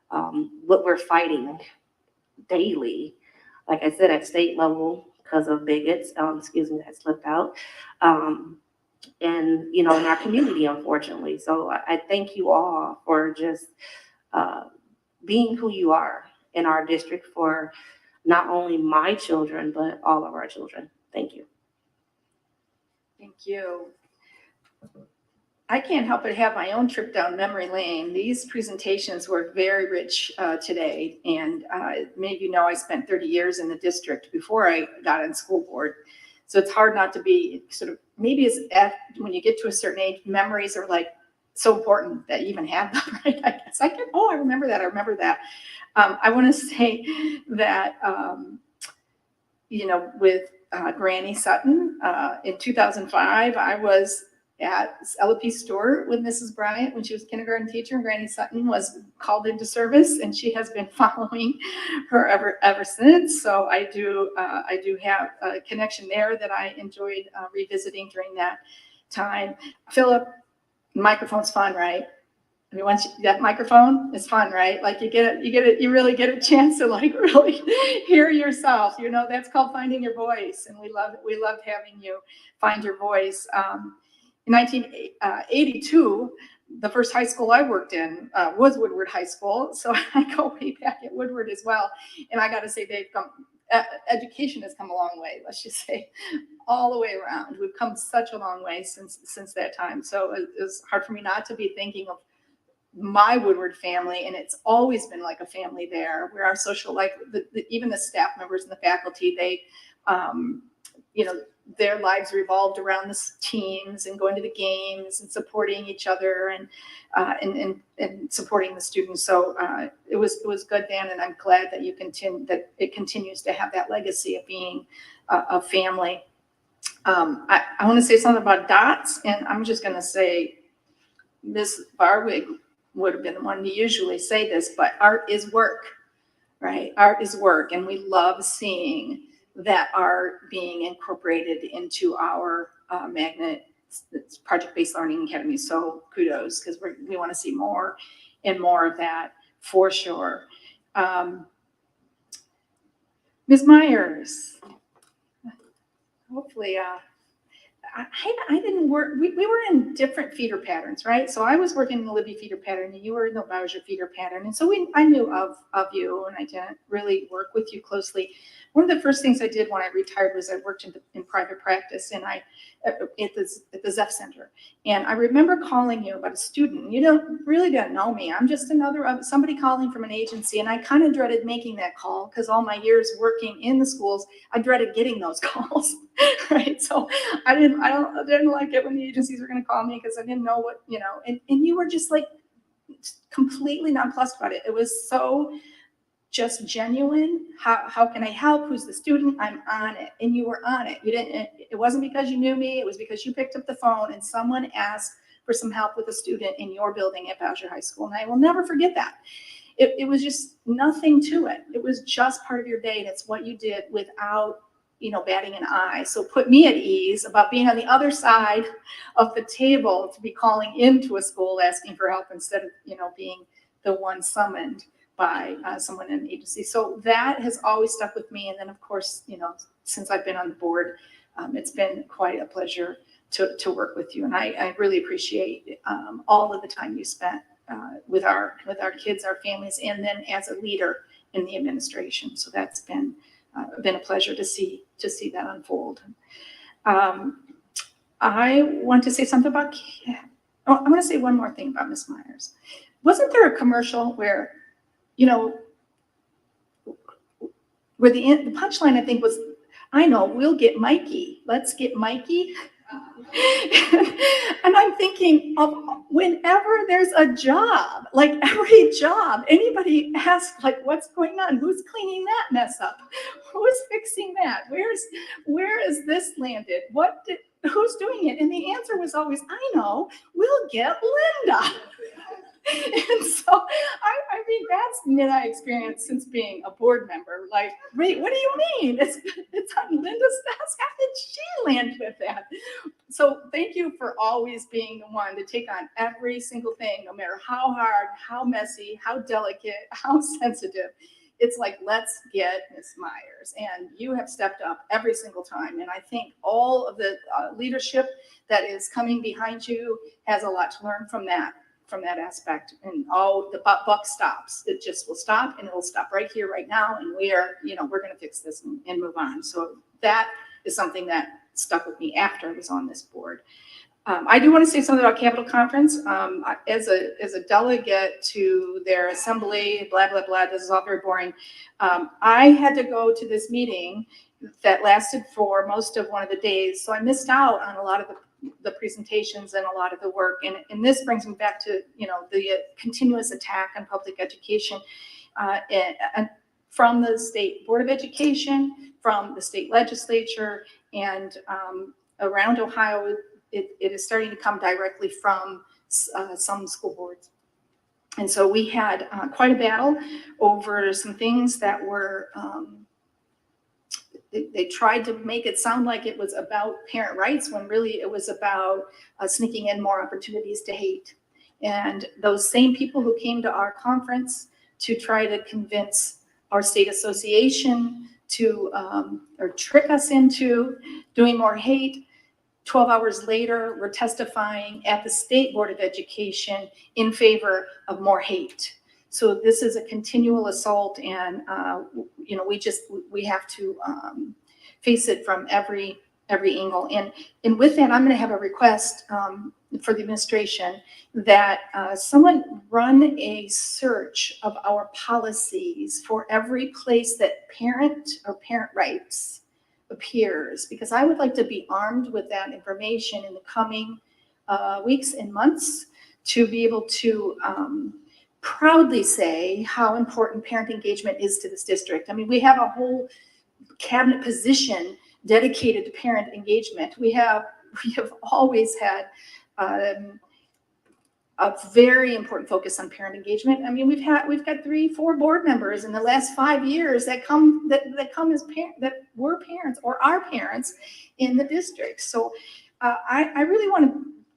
what we're fighting daily. Like I said, at state level, because of bigots, excuse me, that slipped out. And in our community, unfortunately. So I thank you all for just being who you are in our district for not only my children, but all of our children. Thank you. Thank you. I can't help but have my own trip down memory lane. These presentations were very rich today. And many of you know I spent 30 years in the district before I got on school board. So it's hard not to be sort of, maybe when you get to a certain age, memories are like so important that you even have them, right? I guess I remember that. I remember that. I want to say that, with Granny Sutton in 2005, I was at LP Stewart with Mrs. Bryant when she was a kindergarten teacher, and Granny Sutton was called into service, and she has been following her ever since. So I do have a connection there that I enjoyed revisiting during that time. Philip, microphone's fun, right? I mean, once that microphone is fun, right? Like you really get a chance to like really hear yourself. That's called finding your voice, and we loved having you find your voice. In 1982, the first high school I worked in was Woodward High School, so I go way back at Woodward as well. And I got to say, education has come a long way. Let's just say, all the way around. We've come such a long way since that time. So it's hard for me not to be thinking of my Woodward family, and it's always been like a family there. Where our social life, even the staff members and the faculty, they, their lives revolved around the teams and going to the games and supporting each other and supporting the students. So it was good, Dan, and I'm glad that it continues to have that legacy of being a family. I want to say something about DOTS, and I'm just going to say Ms. Barwig would have been the one to usually say this, but art is work, right? Art is work, and we love seeing that art being incorporated into our magnet project-based learning academy. So kudos, because we want to see more and more of that for sure. Ms. Myers, hopefully, I didn't work, we were in different feeder patterns, right? So I was working in the Libby feeder pattern, and you were in the Bowser feeder pattern. And so I knew of you, and I didn't really work with you closely. one of the first things I did when I retired was I worked in private practice, and at the Zeph Center. And I remember calling you about a student. You really didn't know me. I'm just somebody calling from an agency, and I kind of dreaded making that call because all my years working in the schools, I dreaded getting those calls, right? So I didn't like it when the agencies were going to call me because I didn't know what, and you were just like completely nonplussed about it. It was so just genuine. How can I help? Who's the student? I'm on it. And you were on it. It wasn't because you knew me. It was because you picked up the phone and someone asked for some help with a student in your building at Bowsher High School. And I will never forget that. It was just nothing to it. It was just part of your day. And it's what you did without, batting an eye. So put me at ease about being on the other side of the table to be calling into a school asking for help instead of, being the one summoned by someone in an agency. So that has always stuck with me. And then, of course, since I've been on the board, it's been quite a pleasure to work with you. And I really appreciate all of the time you spent with our kids, our families, and then as a leader in the administration. So that's been a pleasure to see that unfold. I want to say something about, I want to say one more thing about Ms. Myers. Wasn't there a commercial where where the punchline, I think, was, I know, we'll get Mikey. Let's get Mikey. And I'm thinking of whenever there's a job, like every job, anybody asks, like, what's going on? Who's cleaning that mess up? Who's fixing that? Where is this landed? Who's doing it? And the answer was always, I know, we'll get Linda. And so, I mean, that's been my experience since being a board member. Like, wait, what do you mean? It's on Linda's desk. How did she land with that? So thank you for always being the one to take on every single thing, no matter how hard, how messy, how delicate, how sensitive. It's like, let's get Ms. Myers. And you have stepped up every single time. And I think all of the leadership that is coming behind you has a lot to learn from that aspect. And all the buck stops. It just will stop, and it will stop right here, right now. And we're going to fix this and move on. So that is something that stuck with me after I was on this board. I do want to say something about Capitol Conference. As a delegate to their assembly, blah, blah, blah, this is all very boring. I had to go to this meeting that lasted for most of one of the days. So I missed out on a lot of the presentations and a lot of the work. And this brings me back to, the continuous attack on public education and from the State Board of Education, from the state legislature, and around Ohio, it is starting to come directly from some school boards. And so we had quite a battle over some things that were, they tried to make it sound like it was about parent rights when really it was about sneaking in more opportunities to hate. And those same people who came to our conference to try to convince our state association to, or trick us into doing more hate, 12 hours later, we're testifying at the State Board of Education in favor of more hate. So this is a continual assault, and we have to face it from every angle. And with that, I'm going to have a request for the administration that someone run a search of our policies for every place that parent or parent rights appears, because I would like to be armed with that information in the coming weeks and months to be able to proudly say how important parent engagement is to this district. I mean, we have a whole cabinet position dedicated to parent engagement. We have always had a very important focus on parent engagement. I mean, we've got 3-4 board members in the last 5 years that come as that were parents or are parents in the district. So I really want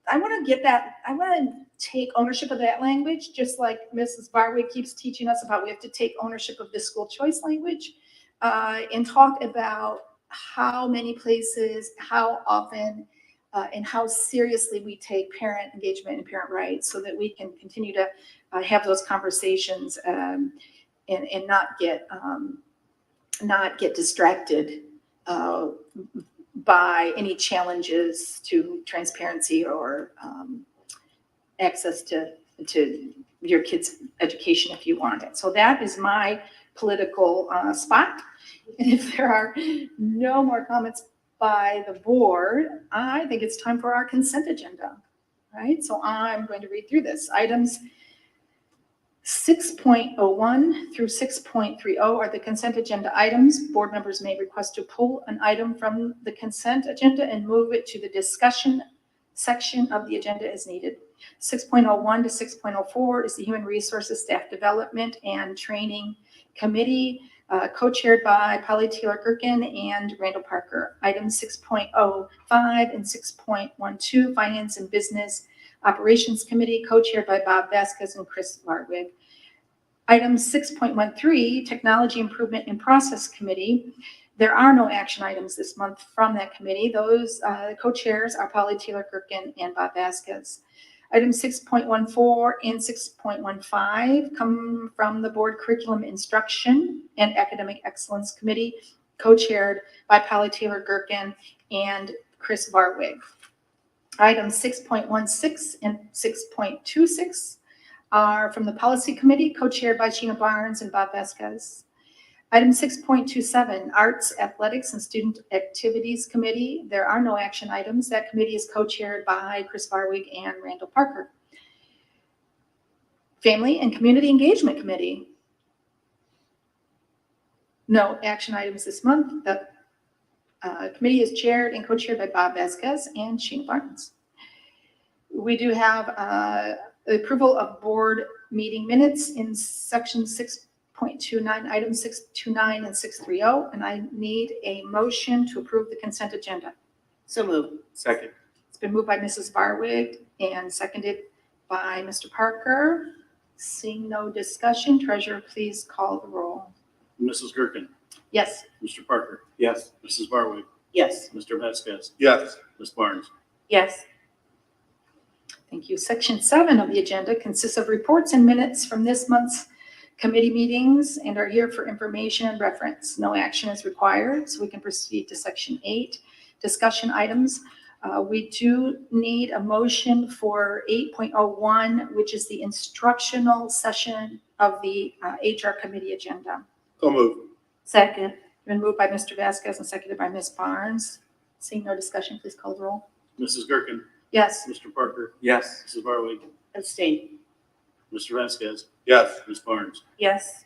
to get that. I want to take ownership of that language, just like Mrs. Barwick keeps teaching us about. We have to take ownership of this school choice language and talk about how many places, how often, and how seriously we take parent engagement and parent rights, so that we can continue to have those conversations and not get not get distracted by any challenges to transparency or access to your kids' education if you want it. So that is my political spot. And if there are no more comments by the board, I think it's time for our consent agenda, right? So I'm going to read through this. Items 6.01 through 6.30 are the consent agenda items. Board members may request to pull an item from the consent agenda and move it to the discussion section of the agenda as needed. 6.01 to 6.04 is the Human Resources Staff Development and Training Committee, co-chaired by Polly Taylor Gerken and Randall Parker. Items 6.05 and 6.12, Finance and Business Operations Committee, co-chaired by Bob Vasquez and Chris Larwig. Item 6.13, Technology Improvement and Process Committee. There are no action items this month from that committee. Those co-chairs are Polly Taylor Gerken and Bob Vasquez. Item 6.14 and 6.15 come from the Board Curriculum Instruction and Academic Excellence Committee, co-chaired by Polly Taylor Gerken and Chris Varwig. Items 6.16 and 6.26 are from the Policy Committee, co-chaired by Sheena Barnes and Bob Vasquez. Item 6.27, Arts, Athletics, and Student Activities Committee. There are no action items. That committee is co-chaired by Chris Varwig and Randall Parker. Family and Community Engagement Committee. No action items this month. The committee is chaired and co-chaired by Bob Vasquez and Sheena Barnes. We do have the approval of board meeting minutes in section 6.29, items 629 and 630, and I need a motion to approve the consent agenda. So moved. Second. It's been moved by Mrs. Varwig and seconded by Mr. Parker. Seeing no discussion, treasurer, please call the roll. Mrs. Gerken, Yes. Mr. Parker, Yes. Mrs. Barwick, Yes. Mr. Vasquez, Yes. Ms. Barnes. Yes. Thank you. Section 7 of the agenda consists of reports and minutes from this month's committee meetings and are here for information and reference. No action is required, so we can proceed to section 8, discussion items. We do need a motion for 8.01, which is the instructional session of the HR committee agenda. So moved. Second. Been moved by Mr. Vasquez and seconded by Ms. Barnes. Seeing no discussion, please call the roll. Mrs. Gerken, Yes. Mr. Parker, Yes. Mrs. Barwick, Abstain. Mr. Vasquez, Yes. Ms. Barnes. Yes.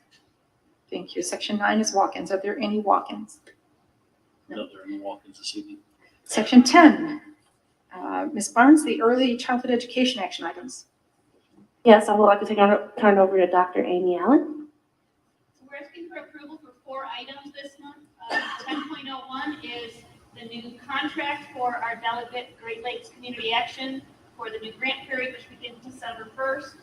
Thank you. Section 9 is walk-ins. Are there any walk-ins? No, there are no walk-ins this evening. Section 10, Ms. Barnes, the early childhood education action items. Yes, I would like to turn over to Dr. Amy Allen. So we're asking for approval for 4 items this month. 10.01 is the new contract for our delegate Great Lakes Community Action for the new grant period, which begins December 1st.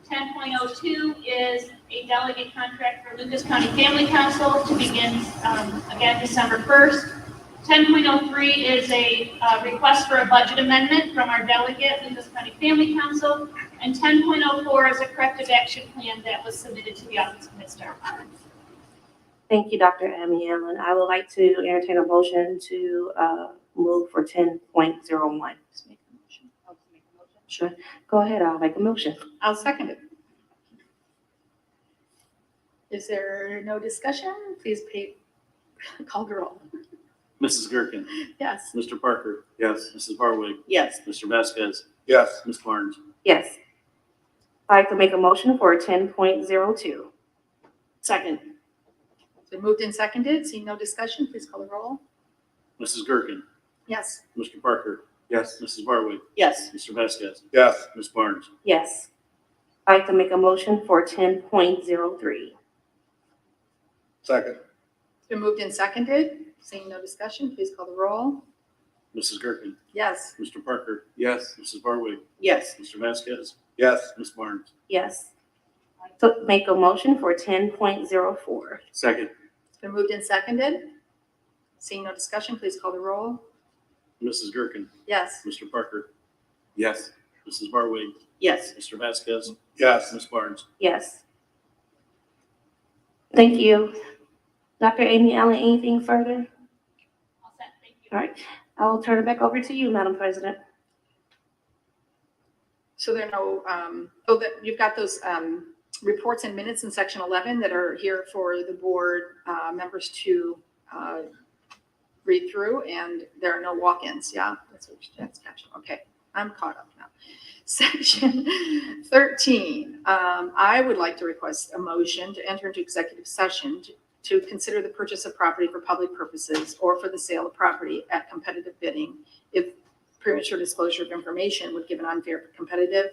10.02 is a delegate contract for Lucas County Family Council to begin again December 1st. 10.03 is a request for a budget amendment from our delegate, Lucas County Family Council. And 10.04 is a corrective action plan that was submitted to the Office of Mid-Star. Thank you, Dr. Amy Allen. I would like to entertain a motion to move for 10.01. Sure. Go ahead. I'll make a motion. I'll second it. Is there no discussion? Please call the roll. Mrs. Gerken, Yes. Mr. Parker, Yes. Mrs. Barwick, Yes. Mr. Vasquez, Yes. Ms. Barnes. Yes. I'd like to make a motion for 10.02. Second. It's been moved and seconded. Seeing no discussion, please call the roll. Mrs. Gerken, Yes. Mr. Parker, Yes. Mrs. Barwick, Yes. Mr. Vasquez, Yes. Ms. Barnes. Yes. I'd like to make a motion for 10.03. Second. It's been moved and seconded. Seeing no discussion, please call the roll. Mrs. Gerken, Yes. Mr. Parker, Yes. Mrs. Barwick, Yes. Mr. Vasquez, Yes. Ms. Barnes. Yes. I'd like to make a motion for 10.04. Second. It's been moved and seconded. Seeing no discussion, please call the roll. Mrs. Gerken, Yes. Mr. Parker, Yes. Mrs. Barwick, Yes. Mr. Vasquez, Yes. Ms. Barnes. Yes. Thank you. Dr. Amy Allen, anything further? All set, thank you. All right, I will turn it back over to you, Madam President. So there are no, that you've got those reports and minutes in section 11 that are here for the board members to read through, and there are no walk-ins. Yeah, that's gotcha. Okay, I'm caught up now. Section 13, I would like to request a motion to enter into executive session to consider the purchase of property for public purposes or for the sale of property at competitive bidding if premature disclosure of information would give an unfair competitive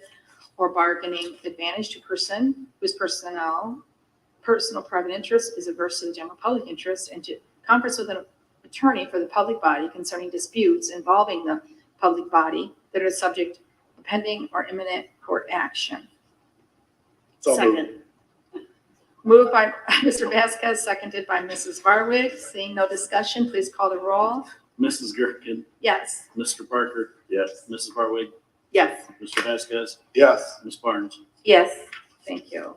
or bargaining advantage to person whose personal private interest is averse to the general public interest, and to conference with an attorney for the public body concerning disputes involving the public body that are subject to pending or imminent court action. So moved. Second. Moved by Mr. Vasquez, seconded by Mrs. Varwig. Seeing no discussion, please call the roll. Mrs. Gerken, Yes. Mr. Parker. Yes. Mrs. Barwig, Yes. Mr. Vasquez, Yes. Ms. Barnes. Yes. Thank you.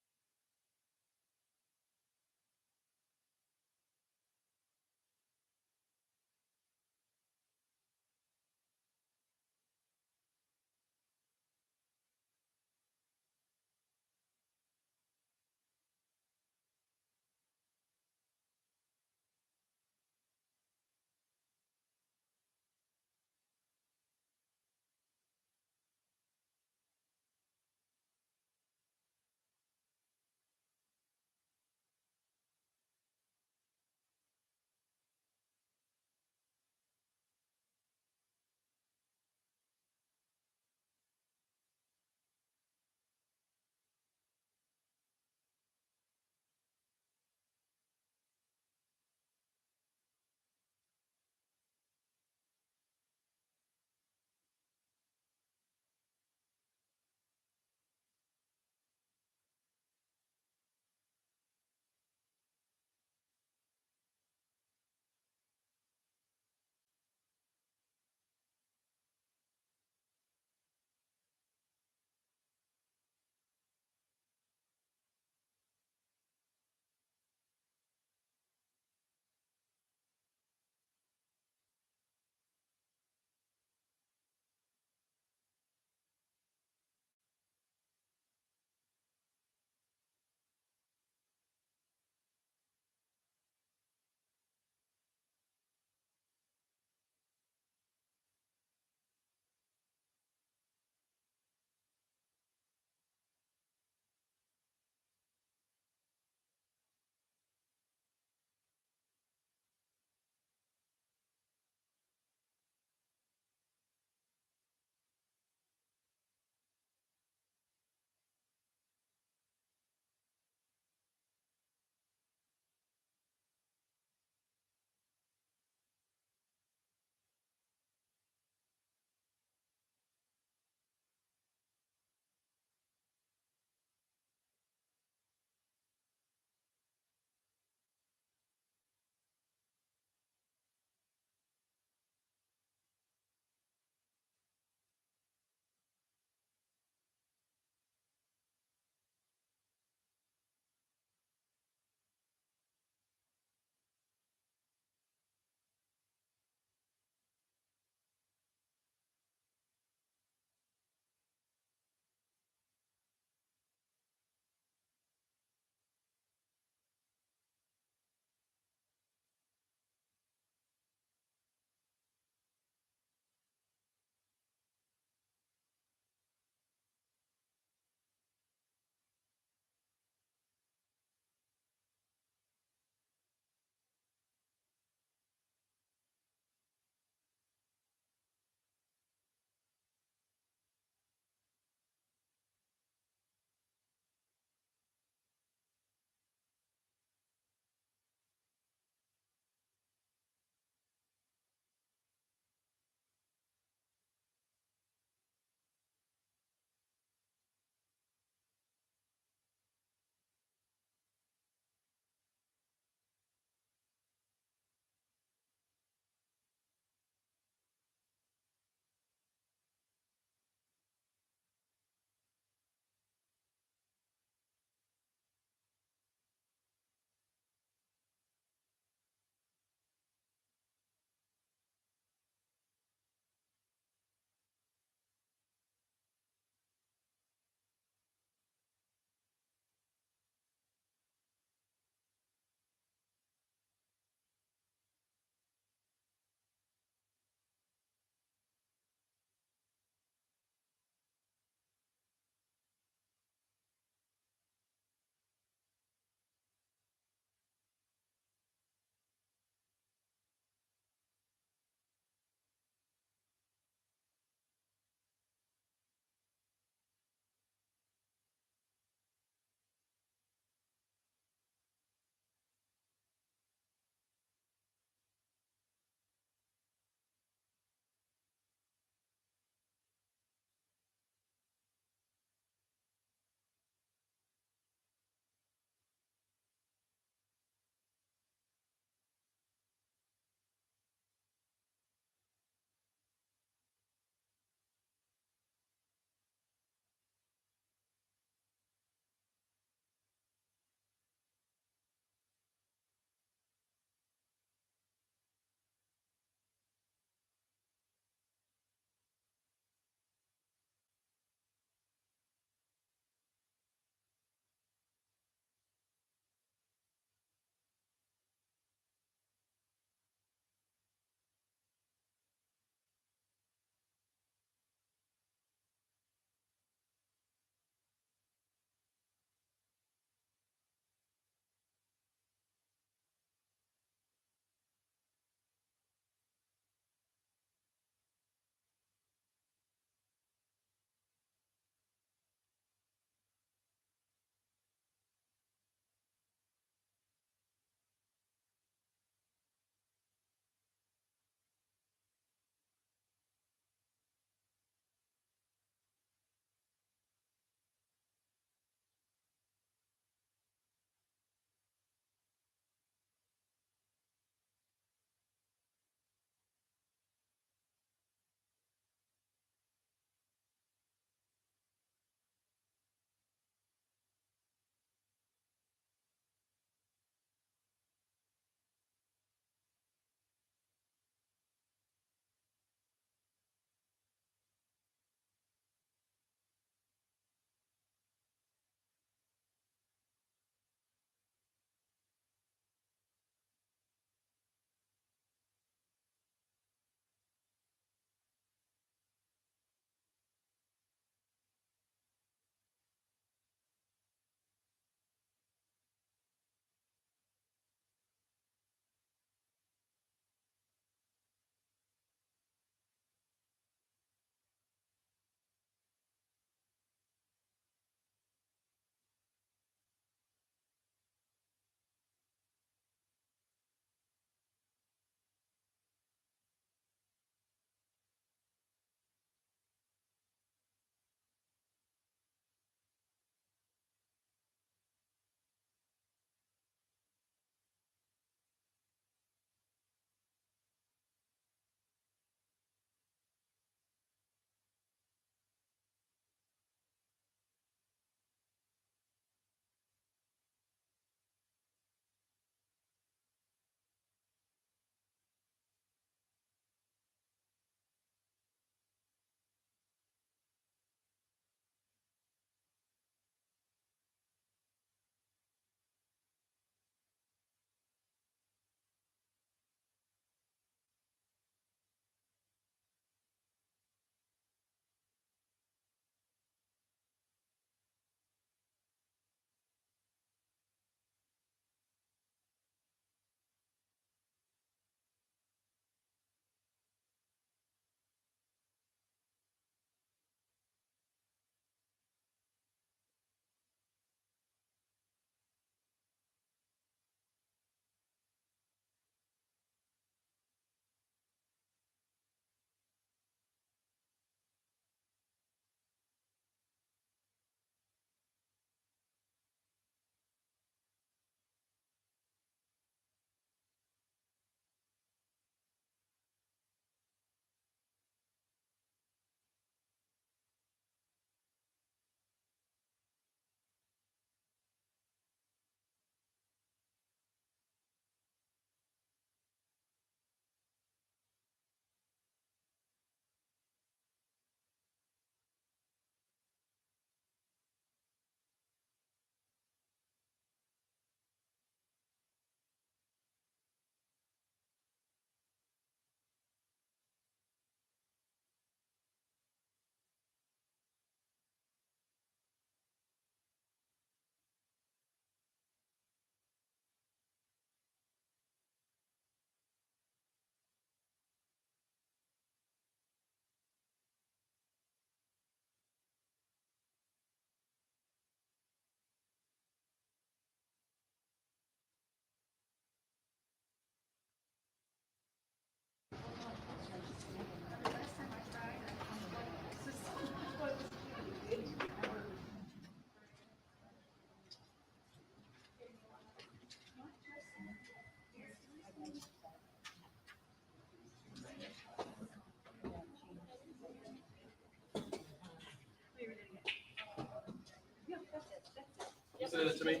to me?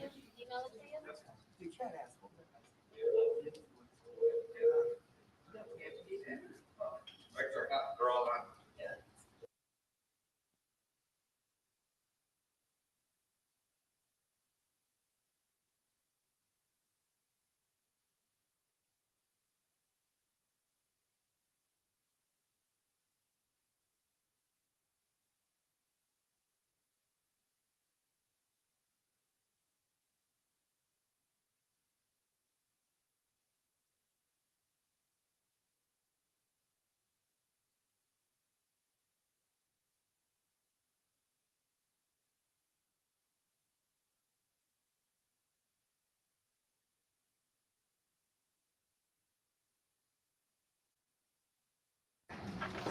They're all on.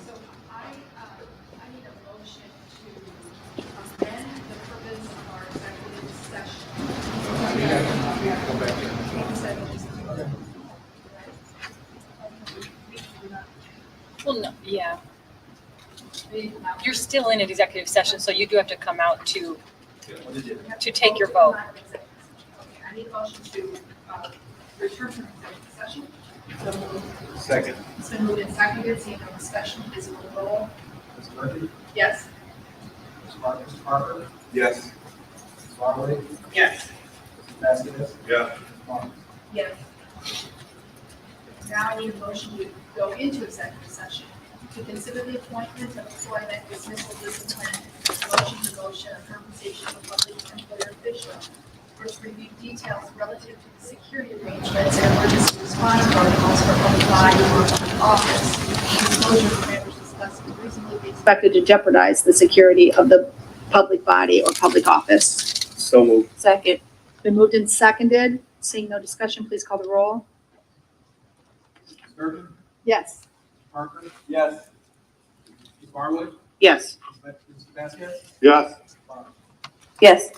So I need a motion to amend the purpose of our executive session. Well, no, yeah. You're still in an executive session, so you do have to come out to take your vote. Okay, I need a motion to return from executive session. So moved. Second. It's been moved and seconded, seeing no discussion, please call the roll. Ms. Murphy? Yes. Mr. Parker? Yes. Ms. Barley? Yes. Mr. Vasquez? Yeah. Yes. Now I need a motion to go into executive session to consider the appointment of employment, dismissal, discipline, promotion, demotion, or compensation of public employer official. First, review details relative to the security arrangements and emergency response protocols for public body or public office. Disclosure of matters discussed could reasonably be expected to jeopardize the security of the public body or public office. So moved. Second. Been moved and seconded. Seeing no discussion, please call the roll. Ms. Murphy? Yes. Mr. Parker? Yes. Ms. Barley? Yes. Mr. Vasquez? Yes. Yes.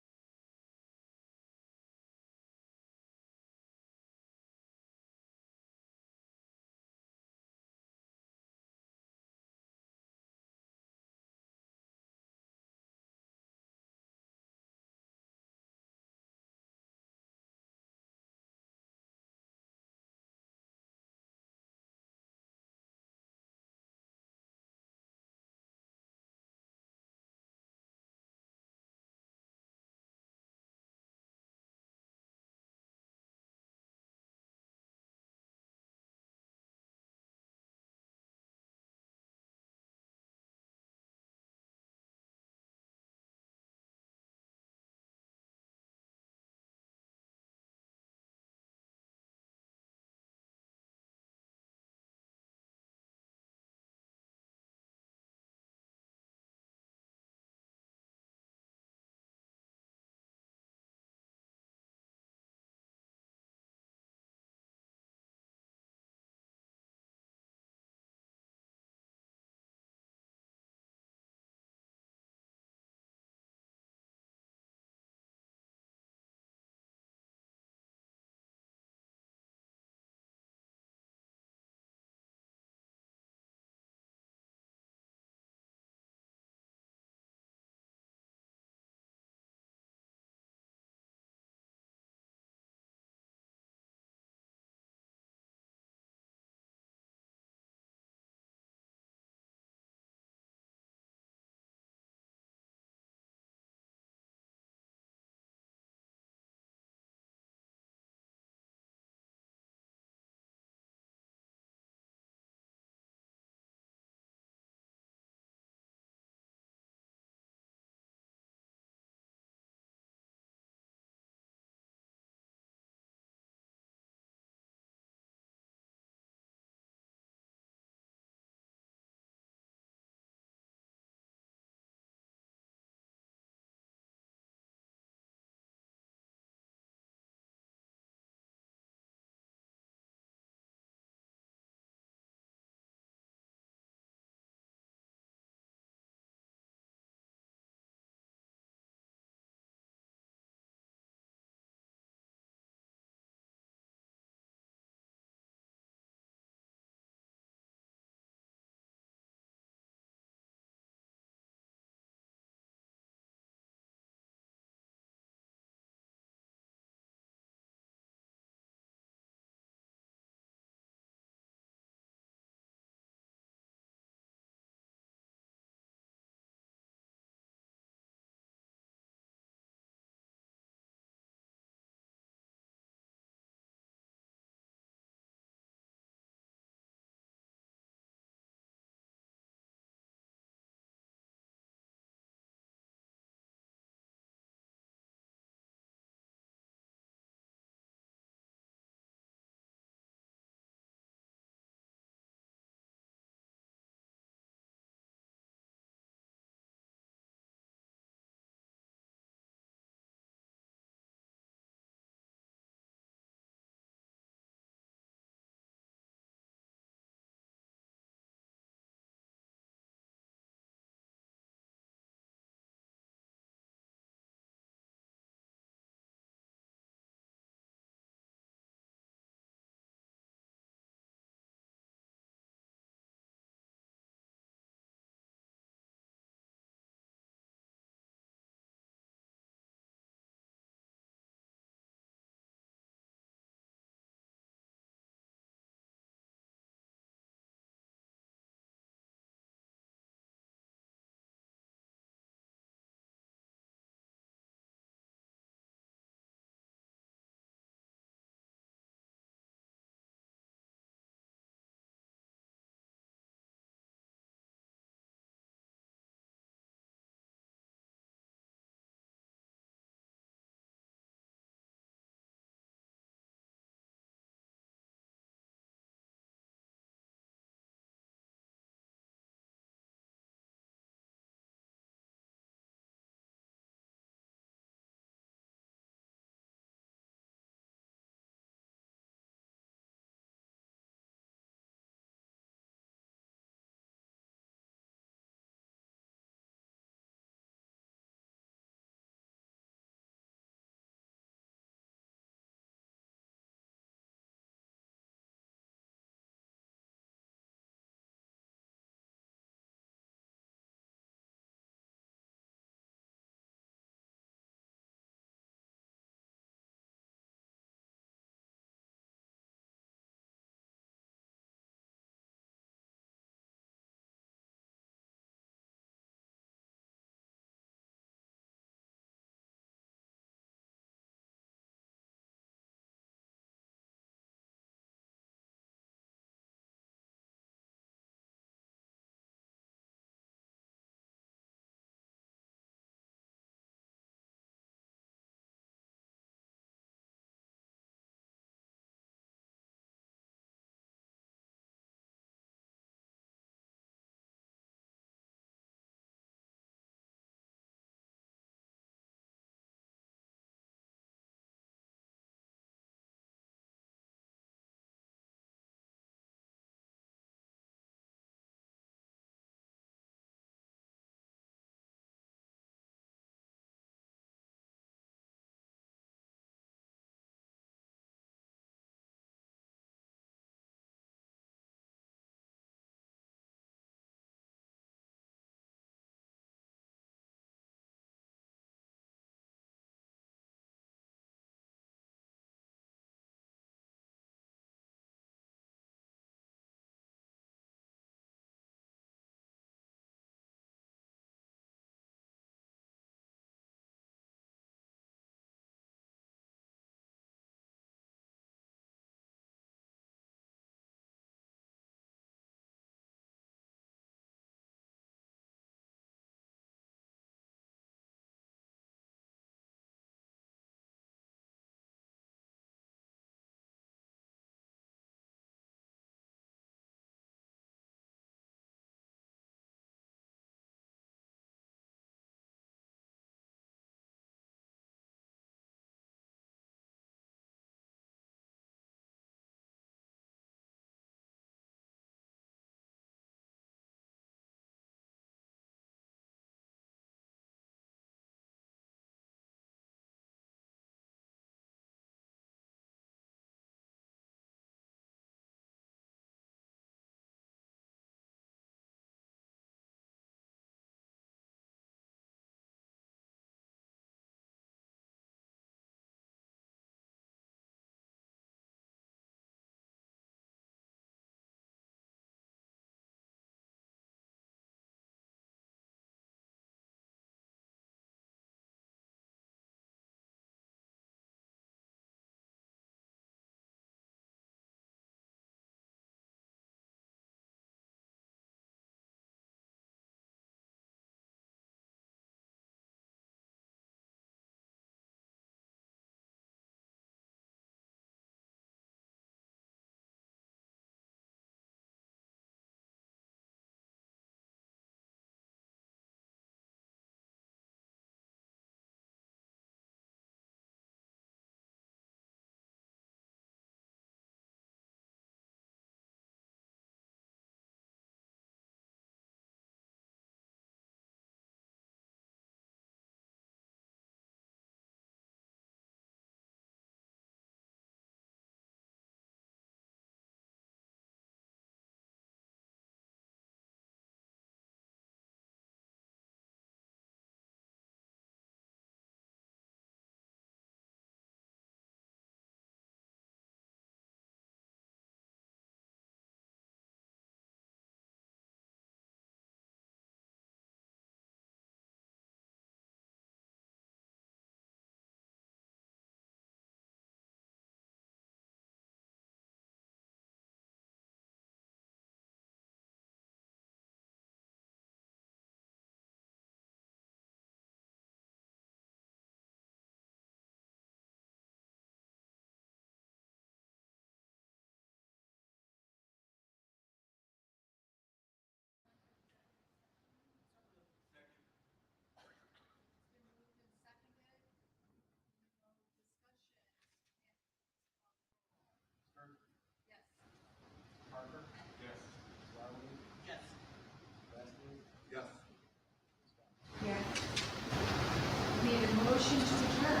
motion to adjourn.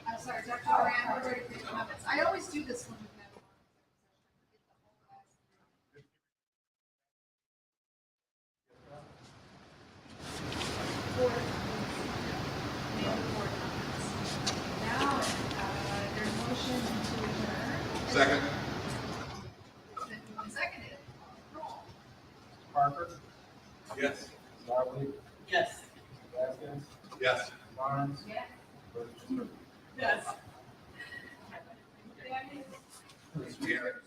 I'm sorry, Dr. Moran, we're ready for comments. I always do this when we have. Now, there's motion to adjourn. Second. Seconded. Roll. Parker? Yes. Darby? Yes. Gaskins? Yes. Barnes? Yes. Burgess? Yes. Yes.